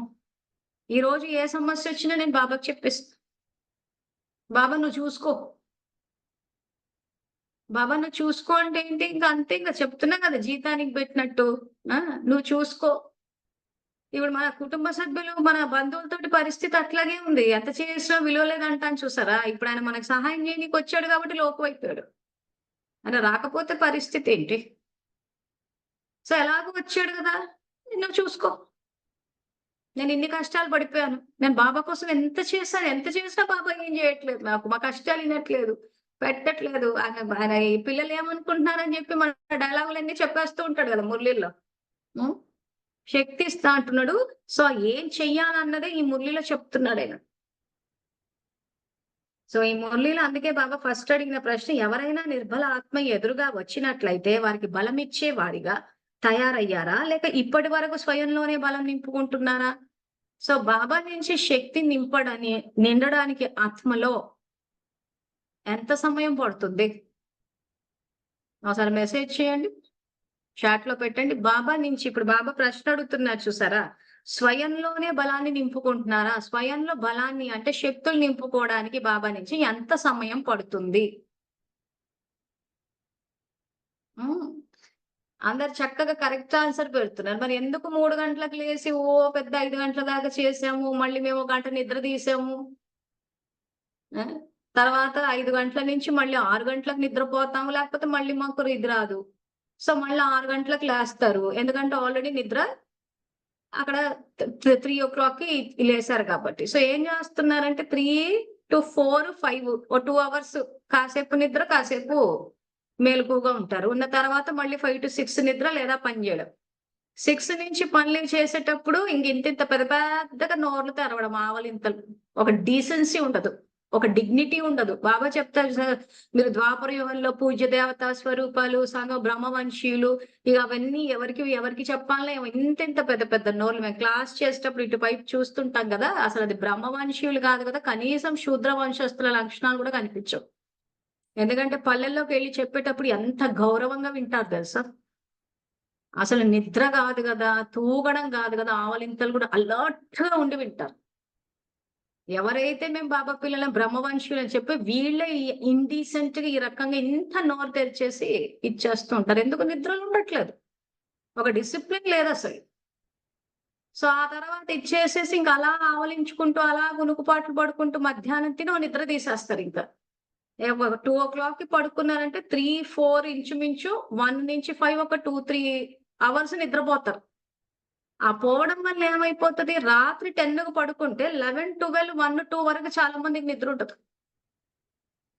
ఈరోజు ఏ సమస్యొచ్చినా నేను బాబాకి చెప్పేస్తా. బాబా నువ్వు చూసుకో. బాబా నువ్వు చూసుకో అంటే ఏంటి? ఇంక అంతే ఇంక చెప్తున్నా కదా! జీతానికి బెట్టినట్టు. ఆ! నువ్వు చూసుకో. ఇప్పుడు మన కుటుంబ సభ్యులు, మన బంధువులతోటి పరిస్థితి అట్లాగే ఉంది. ఎంత చేసినా విలువ లేదంటాను చూసారా? ఇప్పుడాయన మనకు సహాయం జేయనీకొచ్చాడు కాబట్టి లోకువైపోయాడు. ఆయన రాకపోతే పరిస్థితేంటి? సో, ఎలాగో వచ్చాడు గదా! నువ్వు చూసుకో. నేనిన్ని కష్టాలు పడిపోయాను. నేను బాబా కోసం ఎంత చేశాను. ఎంత చేసినా బాబా ఏం జేయట్లేదు నాకు. మా కష్టాలు ఇనట్లేదు. పెట్టట్లేదు. ఆయన ఈ పిల్లలేమనుకుంటున్నారని జెప్పి మన డైలాగులన్నీ చెప్పేస్తూ ఉంటాడు గదా! మురళీల్లో. హ్మ్. శక్తి ఇస్తా అంటున్నాడు. సో, ఏం చెయ్యాలన్నదే ఈ మురళిలో చెప్తున్నాడాయన. సో, ఈ మురళిలో అందుకే బాబా ఫస్ట్ అడిగిన ప్రశ్న ఎవరైనా నిర్బల ఆత్మ ఎదురుగా వచ్చినట్లయితే వారికి బలమిచ్చే వాడిగా తయారయ్యారా? లేక ఇప్పటి వరకు స్వయంలోనే బలం నింపుకుంటున్నారా? సో, బాబా నుంచి శక్తి నిండడానికి ఆత్మలో ఎంత సమయం పడుతుంది? ఒకసారి మెసేజ్ చేయండి. చాట్‌లో పెట్టండి. బాబా నుంచి ఇప్పుడు బాబా ప్రశ్న అడుగుతున్నారు చూసారా? స్వయంలోనే బలాన్ని నింపుకుంటున్నారా? స్వయంలో బలాన్ని అంటే శక్తులు నింపుకోవడానికి బాబా నుంచి ఎంత సమయం పడుతుంది? హ్మ్. అందరు చక్కగా కరెక్ట్ ఆన్సర్ పెడుతున్నారు. మరి ఎందుకు 3 గంటలకు లేసి పెద్ద 5 గంటల దాకా చేసాము. మళ్ళీ మేము గంట నిద్ర తీసాము. ఆ! తర్వాత 5 గంటల నుంచి మళ్ళీ 6 గంటలకు నిద్రపోతాము. లేకపోతే మళ్ళీ మాకు ఇది రాదు. సో మళ్ళీ 6 గంటలకు లేస్తారు. ఎందుకంటే ఆల్రెడీ నిద్ర అక్కడ 3:00కి లేసారు కాబట్టి. సో ఏం చేస్తున్నారంటే 3-4, 5 ఓ 2 అవర్స్ కాసేపు నిద్ర, కాసేపు మెలకువగా ఉంటారు. ఉన్న తర్వాత మళ్ళీ 5-6 నిద్ర లేదా పని చేయడం. 6 నుంచి పనులు చేసేటప్పుడు ఇంతింత పెద్ద పెద్దగా నోర్లు తెరవడం ఆవలింతలు. ఒక డీసెన్సీ ఉండదు. ఒక డిగ్నిటీ ఉండదు. బాబా చెప్తారు సార్, మీరు ద్వాపర యుగంలో పూజ్య దేవతా స్వరూపాలు, బ్రహ్మవంశీయులు, ఇక అవన్నీ ఎవరికి చెప్పాలో ఏమో ఇంతింత పెద్ద పెద్ద నోర్లు. మేము క్లాస్ చేసేటప్పుడు ఇటువైపు చూస్తుంటాం కదా, అసలు అది బ్రహ్మవంశీయులు కాదు కదా, కనీసం శూద్ర వంశస్థుల లక్షణాలు కూడా కనిపించవు. ఎందుకంటే పల్లెల్లోకి వెళ్ళి చెప్పేటప్పుడు ఎంత గౌరవంగా వింటారు తెలుసా. అసలు నిద్ర కాదు కదా, తూగడం కాదు కదా, ఆవలింతలు కూడా అలర్ట్ గా ఉండి వింటారు. ఎవరైతే మేము బాబా పిల్లలం బ్రహ్మవంశులు అని చెప్పి వీళ్ళే ఇండీసెంట్ గా ఈ రకంగా ఇంత నోరు తెరిచేసి ఇచ్చేస్తూ ఉంటారు. ఎందుకు నిద్రలు ఉండట్లేదు, ఒక డిసిప్లిన్ లేదు అసలు. సో ఆ తర్వాత ఇచ్చేసేసి ఇంకా అలా ఆవలించుకుంటూ అలా గునుకుపాట్లు పడుకుంటూ మధ్యాహ్నం తిని నిద్ర తీసేస్తారు. ఇంకా 2:00కి పడుకున్నారంటే 3-4 ఇంచుమించు 1-5 ఒక 2-3 అవర్స్ నిద్రపోతారు. ఆ పోవడం వల్ల ఏమైపోతుంది, రాత్రి 10కు పడుకుంటే 11, 12, 1, 2 వరకు చాలా మందికి నిద్ర ఉండదు.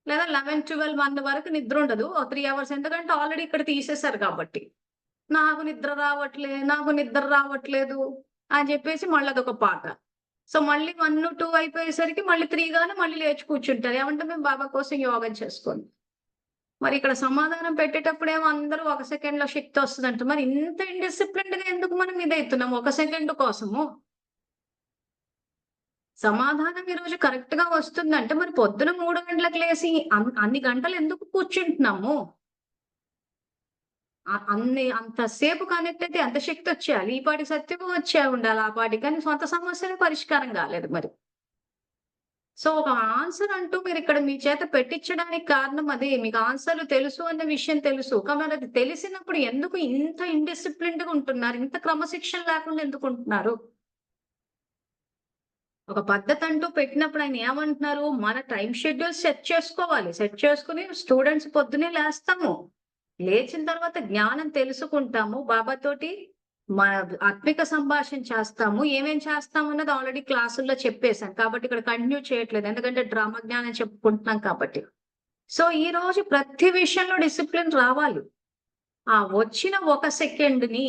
లేదా 11, 12, 1 వరకు నిద్ర ఉండదు. 3 అవర్స్, ఎందుకంటే ఆల్రెడీ ఇక్కడ తీసేశారు కాబట్టి. నాకు నిద్ర రావట్లేదు అని చెప్పేసి మళ్ళీ అదొక పాట. సో మళ్ళీ 1, 2 అయిపోయేసరికి మళ్ళీ 3 గానే మళ్ళీ లేచి కూర్చుంటారు. ఏమంటే మేము బాబా కోసం యోగం చేసుకోండి. మరి ఇక్కడ సమాధానం పెట్టేటప్పుడేమో అందరూ 1 సెకండ్‌లో శక్తి వస్తదంట. మరి ఇంత ఇండిసిప్లిన్డ్‌గా ఎందుకు మనం ఇదైతున్నాం 1 సెకండ్ కోసము? సమాధానం ఈరోజు కరెక్ట్‌గా వస్తుందంటే మరి పొద్దున 3 గంటలకు లేసి అన్ని గంటలు ఎందుకు కూర్చుంటున్నాము? అంతసేపు కనెక్ట్ అయితే ఎంత శక్తి వచ్చేయాలి? ఈ పాటికి సత్యము వచ్చే ఉండాలి ఆ పాటికి. కానీ సొంత సమస్యలే పరిష్కారం కాలేదు మరి. సో ఒక ఆన్సర్ అంటూ మీరిక్కడ మీ చేత పెట్టించడానికి కారణం అదే. మీకు ఆన్సర్‌లు తెలుసు అన్న విషయం తెలుసు. కానీ అది తెలిసినప్పుడు ఎందుకు ఇంత ఇండిసిప్లిన్డ్‌గా ఉంటున్నారు? ఇంత క్రమశిక్షణ లేకుండా ఎందుకు ఉంటున్నారు? ఒక పద్ధతి అంటూ పెట్టినప్పుడు ఆయన ఏమంటున్నారు? మన టైమ్ షెడ్యూల్ సెట్ చేసుకోవాలి. సెట్ చేసుకొని స్టూడెంట్స్ పొద్దున్నే లేస్తాము. లేచిన తర్వాత జ్ఞానం తెలుసుకుంటాము. బాబాతోటి మన ఆత్మిక సంభాషణ చేస్తాము. ఏమేం చేస్తాము అన్నది ఆల్రెడీ క్లాసుల్లో చెప్పేసాను. కాబట్టి ఇక్కడ కంటిన్యూ చేయట్లేదు. ఎందుకంటే డ్రామా జ్ఞానం చెప్పుకుంటున్నాం కాబట్టి. సో ఈ రోజు ప్రతి విషయంలో డిసిప్లిన్ రావాలి. ఆ వచ్చిన 1 సెకండ్‌ని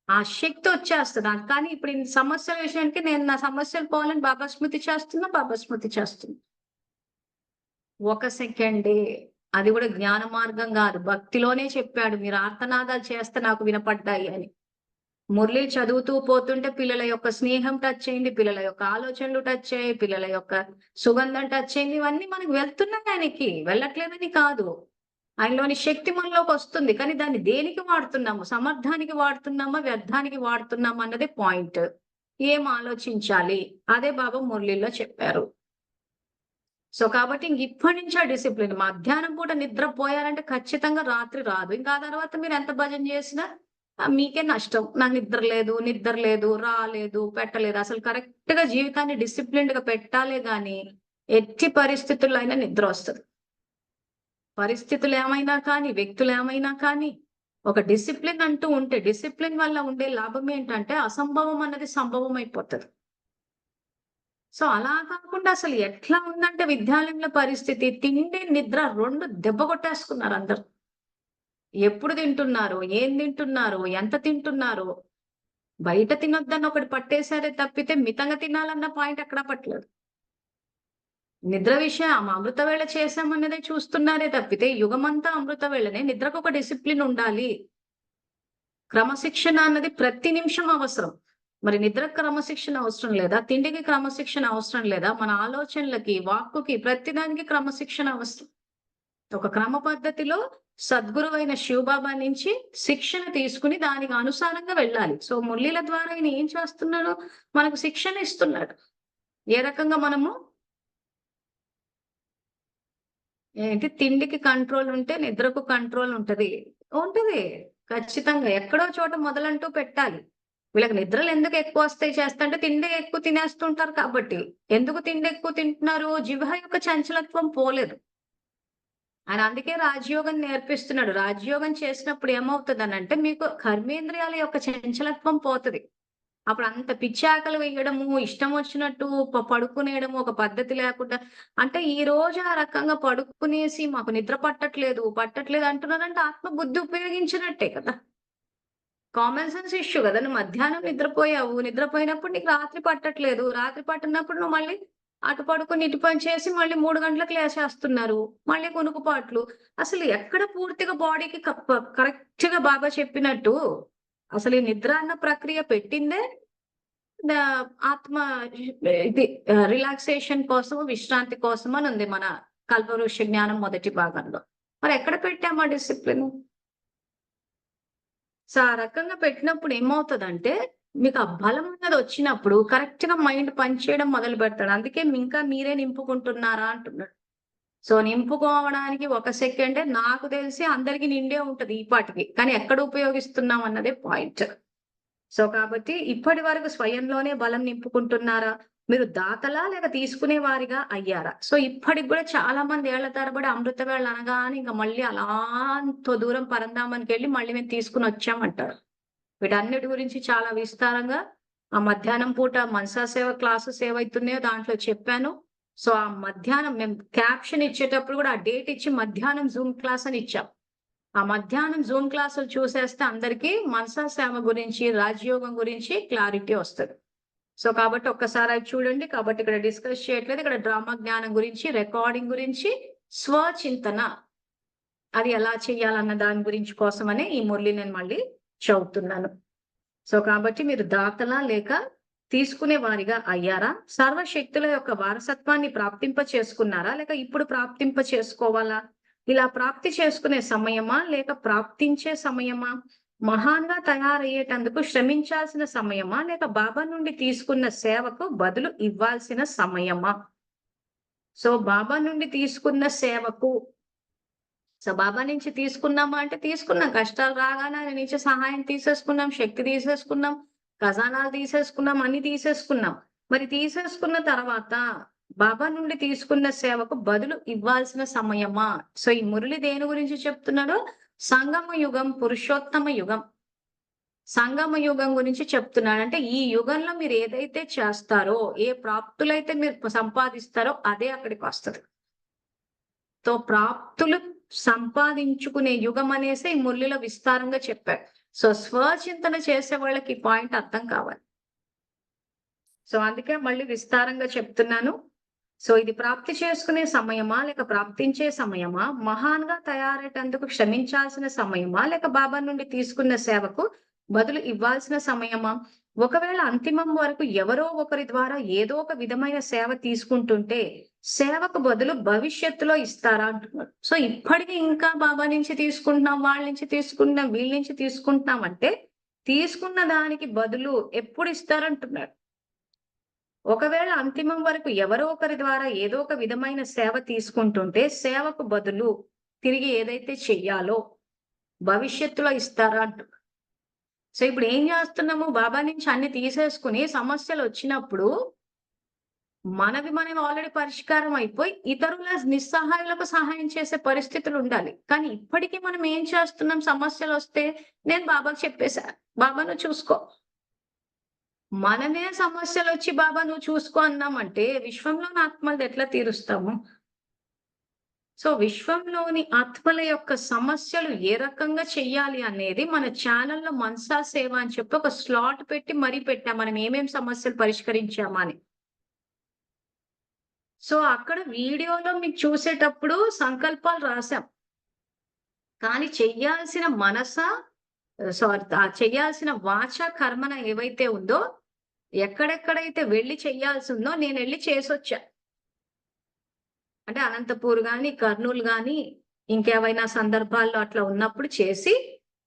ఆ శక్తి వచ్చేస్తది. కానీ ఇప్పుడు ఈ సమస్యల విషయానికి నేను నా సమస్యలు పోవాలని బాబా స్మృతి చేస్తున్నా. 1 సెకండే. అది కూడా జ్ఞాన మార్గం కాదు. భక్తిలోనే చెప్పాడు. మీరు ఆర్తనాదాలు చేస్తే నాకు వినపడ్డాయి అని. మురళిలు చదువుతూ పోతుంటే పిల్లల యొక్క స్నేహం టచ్ అయింది. పిల్లల యొక్క ఆలోచనలు టచ్ అయ్యాయి. పిల్లల యొక్క సుగంధం టచ్ అయింది. ఇవన్నీ మనకు వెళ్తున్నాయి ఆయనకి. వెళ్ళట్లేదని కాదు. ఆయనలోని శక్తి మనలోకి వస్తుంది. కానీ దాన్ని దేనికి వాడుతున్నాము? సమర్థానికి వాడుతున్నామా? వ్యర్థానికి వాడుతున్నామా అన్నదే పాయింట్. ఏం ఆలోచించాలి? అదే బాబా మురళిలో చెప్పారు. సో కాబట్టి ఇప్పటి నుంచి ఆ డిసిప్లిన్. మధ్యాహ్నం పూట నిద్రపోయారంటే ఖచ్చితంగా రాత్రి రాదు. ఇంకా ఆ తర్వాత మీరు ఎంత భజన చేసినా మీకే నష్టం. నాకు నిద్ర లేదు, రాలేదు, పెట్టలేదు. అసలు కరెక్ట్ గా జీవితాన్ని డిసిప్లిన్డ్ గా పెట్టాలే గాని ఎట్టి పరిస్థితుల్లో అయినా నిద్ర వస్తది. పరిస్థితులు ఏమైనా కానీ, వ్యక్తులు ఏమైనా కానీ, ఒక డిసిప్లిన్ అంటూ ఉంటే డిసిప్లిన్ వల్ల ఉండే లాభం ఏంటంటే అసంభవం అన్నది సంభవం అయిపోతది. సో అలా కాకుండా అసలు ఎట్లా ఉందంటే విద్యాలయంలో పరిస్థితి, తిండి, నిద్ర 2 దెబ్బ కొట్టేసుకున్నారు అందరూ. ఎప్పుడు తింటున్నారో, ఏం తింటున్నారో, ఎంత తింటున్నారో, బయట తినొద్దని ఒకటి పట్టేసారే తప్పితే మితంగా తినాలన్న పాయింట్ ఎక్కడా పట్టలేదు. నిద్ర విషయం అమృత వేళ చేశామన్నదే చూస్తున్నారే తప్పితే యుగమంతా అమృత వేళనే. నిద్రకు ఒక డిసిప్లిన్ ఉండాలి. క్రమశిక్షణ అన్నది ప్రతి నిమిషం అవసరం. మరి నిద్రకు క్రమశిక్షణ అవసరం లేదా? తిండికి క్రమశిక్షణ అవసరం లేదా? మన ఆలోచనలకి, వాక్కుకి, ప్రతిదానికి క్రమశిక్షణ అవసరం. ఒక క్రమ పద్ధతిలో సద్గురువైన శివబాబా నుంచి శిక్షణ తీసుకుని దానికి అనుసారంగా వెళ్ళాలి. సో మురళీల ద్వారా ఆయన ఏం చేస్తున్నాడు? మనకు శిక్షణ ఇస్తున్నాడు. ఏ రకంగా మనము తిండికి కంట్రోల్ ఉంటే నిద్రకు కంట్రోల్ ఉంటది. ఖచ్చితంగా. ఎక్కడో చోట మొదలంటూ పెట్టాలి. వీళ్ళకి నిద్రలు ఎందుకు ఎక్కువ వస్తాయి చేస్తంటే తిండి ఎక్కువ తినేస్తుంటారు కాబట్టి. ఎందుకు తిండి ఎక్కువ తింటున్నారు? జిహ్వ యొక్క చంచలత్వం పోలేదు. ఆయన అందుకే రాజయోగం నేర్పిస్తున్నాడు. రాజయోగం చేసినప్పుడు ఏమవుతదనంటే మీకు కర్మేంద్రియాల యొక్క చంచలత్వం పోతది. అప్పుడు అంత పిచ్చి ఆకలి వేయడము, ఇష్టం వచ్చినట్టు పడుకునేయడము, ఒక పద్ధతి లేకుండా అంటే ఈ రోజు ఆ రకంగా పడుకునేసి మాకు నిద్ర పట్టట్లేదు అంటున్నారంటే ఆత్మ బుద్ధి ఉపయోగించినట్టే కదా! కామన్ సెన్స్ ఇష్యూ గదా! నువ్వు మధ్యాహ్నం నిద్రపోయావు. నిద్రపోయినప్పుడు నీకు రాత్రి పట్టట్లేదు. రాత్రి పట్టనప్పుడు నువ్వు మళ్ళీ అటు పడుకొని, ఇటు పని చేసి మళ్ళీ 3 గంటలకు లేచేస్తున్నారు. మళ్ళీ కునుకుపాట్లు. అసలు ఎక్కడ పూర్తిగా బాడీకి కరెక్ట్‌గా బాబా చెప్పినట్టు అసలు ఈ నిద్ర అన్న ప్రక్రియ పెట్టిందే దా ఆత్మ ఇది రిలాక్సేషన్ కోసం, విశ్రాంతి కోసం అని ఉంది మన కల్పవృక్ష జ్ఞానం మొదటి భాగంలో. మరి ఎక్కడ పెట్టాము ఆ డిసిప్లిన్? సో, ఆ రకంగా పెట్టినప్పుడు ఏమవుతదంటే, మీకు ఆ బలం అన్నది వచ్చినప్పుడు కరెక్ట్‌గా మైండ్ పనిచేయడం మొదలుపెడతాడు. అందుకే ఇంకా మీరే నింపుకుంటున్నారా అంటున్నాడు. సో, నింపుకోవడానికి ఒక సెకండే నాకు తెలిసి అందరికి నిండే ఉంటది ఈ పాటికి. కానీ ఎక్కడ ఉపయోగిస్తున్నాం అన్నదే పాయింట్. సో, కాబట్టి ఇప్పటి వరకు స్వయంలోనే బలం నింపుకుంటున్నారా? మీరు దాతలా లేక తీసుకునే వారిగా అయ్యారా? సో, ఇప్పటికి గూడా చాలా మంది ఏళ్ల తరబడి అమృత వేళ అనగానే ఇంక మళ్ళీ అలా అంత దూరం పరంధామానికెళ్ళి మళ్ళీ మేము తీసుకొనొచ్చాం అంటారు. వీటన్నిటి గురించి చాలా విస్తారంగా ఆ మధ్యాహ్నం పూట మనసా సేవ క్లాసెస్ ఏవైతున్నాయో దాంట్లో చెప్పాను. సో, ఆ మధ్యాహ్నం మేము క్యాప్షన్ ఇచ్చేటప్పుడు గూడా ఆ డేట్ ఇచ్చి మధ్యాహ్నం జూమ్ క్లాస్ అని ఇచ్చాం. ఆ మధ్యాహ్నం జూమ్ క్లాసులు చూసేస్తే అందరికీ మనసా సేవ గురించి, రాజయోగం గురించి క్లారిటీ వస్తది. సో, కాబట్టి ఒక్కసారి అవి చూడండి. కాబట్టి ఇక్కడ డిస్కస్ చేయట్లేదు. ఇక్కడ డ్రామా జ్ఞానం గురించి, రికార్డింగ్ గురించి, స్వచింతన అది ఎలా చేయాలన్న దాని గురించి కోసమనే ఈ మురళి నేను మళ్ళీ చదువుతున్నాను. సో, కాబట్టి మీరు దాతలా లేక తీసుకునే వారిగా అయ్యారా? సర్వశక్తుల యొక్క వారసత్వాన్ని ప్రాప్తింప చేసుకున్నారా? లేక ఇప్పుడు ప్రాప్తింప చేసుకోవాలా? ఇలా ప్రాప్తి చేసుకునే సమయమా? లేక ప్రాప్తించే సమయమా? మహాన్‌గా తయారయ్యేటందుకు శ్రమించాల్సిన సమయమా? లేక బాబా నుండి తీసుకున్న సేవకు బదులు ఇవ్వాల్సిన సమయమా? సో, బాబా నుండి తీసుకున్న సేవకు సో, బాబా నుంచి తీసుకున్నామా అంటే తీసుకున్నాం. కష్టాలు రాగానే ఆయన నుంచి సహాయం తీసేసుకున్నాం, శక్తి తీసేసుకున్నాం, ఖజానాలు తీసేసుకున్నాం, అన్ని తీసేసుకున్నాం. మరి తీసేసుకున్న తర్వాత బాబా నుండి తీసుకున్న సేవకు బదులు ఇవ్వాల్సిన సమయమా? సో, ఈ మురళి దేని గురించి చెప్తున్నాడో సంగమ యుగం, పురుషోత్తమ యుగం. సంగమ యుగం గురించి చెప్తున్నాడు. అంటే ఈ యుగంలో మీరు ఏదైతే చేస్తారో, ఏ ప్రాప్తులైతే మీరు సంపాదిస్తారో అదే అక్కడికొస్తది. తో ప్రాప్తులు సంపాదించుకునే యుగం అనేసే ఈ మురళిలో విస్తారంగా చెప్పారు. సో, స్వచింతన చేసే వాళ్ళకి ఈ పాయింట్ అర్థం కావాలి. సో, అందుకే మళ్ళీ విస్తారంగా చెప్తున్నాను. సో, ఇది ప్రాప్తి చేసుకునే సమయమా? లేక ప్రాప్తించే సమయమా? మహాన్‌గా తయారయ్యేటందుకు క్షమించాల్సిన సమయమా? లేక బాబా నుండి తీసుకున్న సేవకు బదులు ఇవ్వాల్సిన సమయమా? ఒకవేళ అంతిమం వరకు ఎవరో ఒకరి ద్వారా ఏదో ఒక విధమైన సేవ తీసుకుంటుంటే, సేవకు బదులు భవిష్యత్తులో ఇస్తారా అంటున్నాడు. సో, ఇప్పటికి ఇంకా బాబా నుంచి తీసుకుంటున్నాం, వాళ్ళ నుంచి తీసుకుంటున్నాం, వీళ్ళ నుంచి తీసుకుంటున్నాం అంటే, తీసుకున్న దానికి బదులు ఎప్పుడు ఇస్తారంటున్నాడు. ఒకవేళ అంతిమం వరకు ఎవరో ఒకరి ద్వారా ఏదో ఒక విధమైన సేవ తీసుకుంటుంటే, సేవకు బదులు తిరిగి ఏదైతే చెయ్యాలో భవిష్యత్తులో ఇస్తారా అంటున్నాడు. సో, ఇప్పుడు ఏం చేస్తున్నాము? బాబా నుంచి అన్ని తీసేసుకొని సమస్యలొచ్చినప్పుడు మనవి ఆల్రెడీ పరిష్కారం అయిపోయి, ఇతరుల నిస్సహాయులకు సహాయం చేసే పరిస్థితులుండాలి. కానీ ఇప్పటికి మనం ఏం చేస్తున్నాం సమస్యలొస్తే, నేను బాబాకి చెప్పేసా. బాబా నువ్వు చూసుకో. మనమే సమస్యలొచ్చి బాబా నువ్వు చూసుకో అన్నామంటే, విశ్వంలోని ఆత్మలది ఎట్లా తీరుస్తాము? సో, విశ్వంలోని ఆత్మల యొక్క సమస్యలు ఏ రకంగా చెయ్యాలి అనేది మన ఛానెల్‌లో మనసా సేవ అని చెప్పి ఒక స్లాట్ పెట్టి మరీ పెట్టాం. మనం ఏమేం సమస్యలు పరిష్కరించామా అని. సో, అక్కడ వీడియోలో మీకు చూసేటప్పుడు సంకల్పాలు రాసాం. కానీ చెయ్యాల్సిన చెయ్యాల్సిన వాచ, కర్మన ఏవైతే ఉందో, ఎక్కడెక్కడైతే వెళ్లి చెయ్యాల్సుందో నేనెళ్లి చేసొచ్చా. అంటే అనంతపూర్ గాని, కర్నూల్ గాని, ఇంకేవైనా సందర్భాల్లో అట్లా ఉన్నప్పుడు చేసి,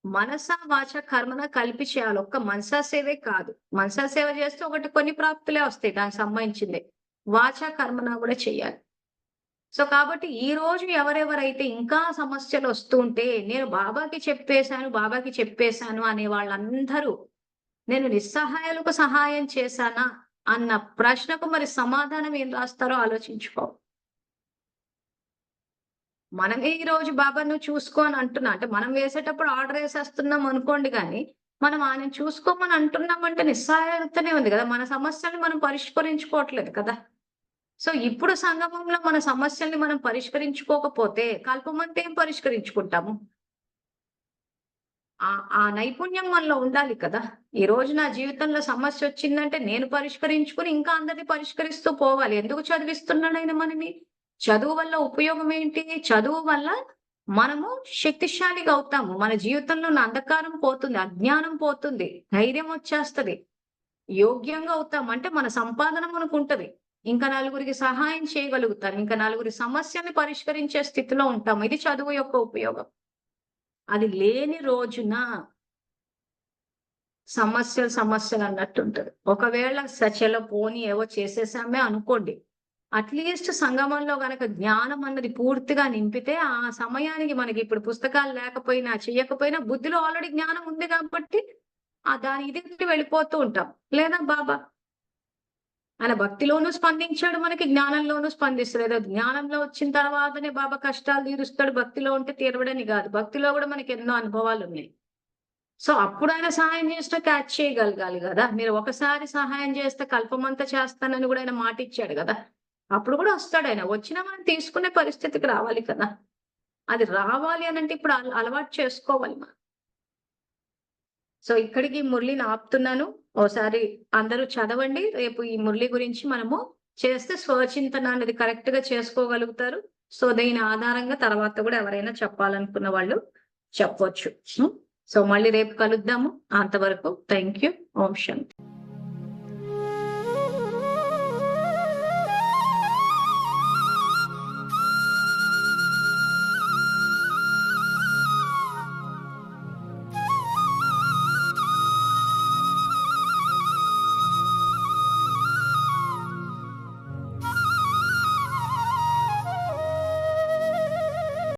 మనస, వాచ, కర్మన కలిపి చేయాలి. ఒక్క మనసా సేవే కాదు. మనసా సేవ చేస్తే ఒకటి కొన్ని ప్రాప్తులే వస్తాయి దానికి సంబంధించిందే. వాచ, కర్మన గూడా చెయ్యాలి. సో, కాబట్టి ఈరోజు ఎవరెవరైతే ఇంకా సమస్యలొస్తూ ఉంటే, నేను బాబాకి చెప్పేశాను అనే వాళ్ళందరూ, నేను నిస్సహాయులకు సహాయం చేశానా? అన్న ప్రశ్నకు మరి సమాధానం ఏం రాస్తారో ఆలోచించుకో. మనమే ఈ రోజు బాబా నువ్వు చూసుకో అని అంటున్నా. అంటే మనం వేసేటప్పుడు ఆర్డర్ వేసేస్తున్నాం అనుకోండి గాని, మనం ఆయనను చూసుకోమని అంటున్నామంటే నిస్సహాయతనే ఉంది కదా! మన సమస్యల్ని మనం పరిష్కరించుకోవట్లేదు కదా! సో, ఇప్పుడు సంగమంలో మన సమస్యల్ని మనం పరిష్కరించుకోకపోతే కల్పమంటే ఏం పరిష్కరించుకుంటాము? ఆ నైపుణ్యం మనలో ఉండాలి కదా! ఈ రోజు నా జీవితంలో సమస్యొచ్చిందంటే నేను పరిష్కరించుకొని ఇంకా అందరిని పరిష్కరిస్తూ పోవాలి. ఎందుకు చదివిస్తున్నాడాయన మనని? చదువు వల్ల ఉపయోగం ఏంటి? చదువు వల్ల మనము శక్తిశాలిగా అవుతాము. మన జీవితంలో ఉన్న అంధకారం పోతుంది. అజ్ఞానం పోతుంది. ధైర్యం వచ్చేస్తది. యోగ్యంగా అవుతాం. అంటే మన సంపాదన మనకుంటది. ఇంకా నలుగురికి సహాయం చేయగలుగుతాం. ఇంకా నలుగురి సమస్యల్ని పరిష్కరించే స్థితిలో ఉంటాం. ఇది చదువు యొక్క ఉపయోగం. అది లేని రోజున సమస్యలు అన్నట్టుంటది. ఒకవేళ సచెల పోనీ ఏవో చేసేసామే అనుకోండి. అట్‌లీస్ట్ సంగమంలో గనక జ్ఞానం అన్నది పూర్తిగా నింపితే, ఆ సమయానికి మనకి ఇప్పుడు పుస్తకాలు లేకపోయినా, చెయ్యకపోయినా బుద్ధిలో ఆల్రెడీ జ్ఞానం ఉంది కాబట్టి, దాని ఇది వెళ్ళిపోతూ ఉంటాం. లేదా బాబా ఆయన భక్తిలోనూ స్పందించాడు మనకి, జ్ఞానంలోనూ స్పందిస్తాడు. ఏదో జ్ఞానంలో వచ్చిన తర్వాతనే బాబా కష్టాలు తీరుస్తాడు, భక్తిలో ఉంటే తీరవడని గాదు. భక్తిలో గూడా మనకి ఎన్నో అనుభవాలున్నాయి. సో, అప్పుడాయన సహాయం చేసినా క్యాచ్ చేయగలగాలి గదా! మీరు ఒకసారి సహాయం చేస్తే కల్పమంతా చేస్తానని గూడా ఆయన మాటిచ్చాడు గదా! అప్పుడు గూడా వస్తాడాయన. వచ్చినా మనం తీసుకునే పరిస్థితికి రావాలి కదా! అది రావాలి అనంటే ఇప్పుడు అలవాటు చేసుకోవాలి మనం. సో, ఇక్కడికి మురళిని ఆపుతున్నాను. ఓసారి అందరూ చదవండి. రేపు ఈ మురళి గురించి మనము చేస్తే స్వచింతన అనేది కరెక్ట్‌గా చేసుకోగలుగుతారు. సో, దీని ఆధారంగా తర్వాత గూడా ఎవరైనా చెప్పాలనుకున్న వాళ్ళు చెప్పొచ్చు. సో, మళ్ళీ రేపు కలుద్దాము. అంతవరకు థాంక్ యూ. Om Shanti.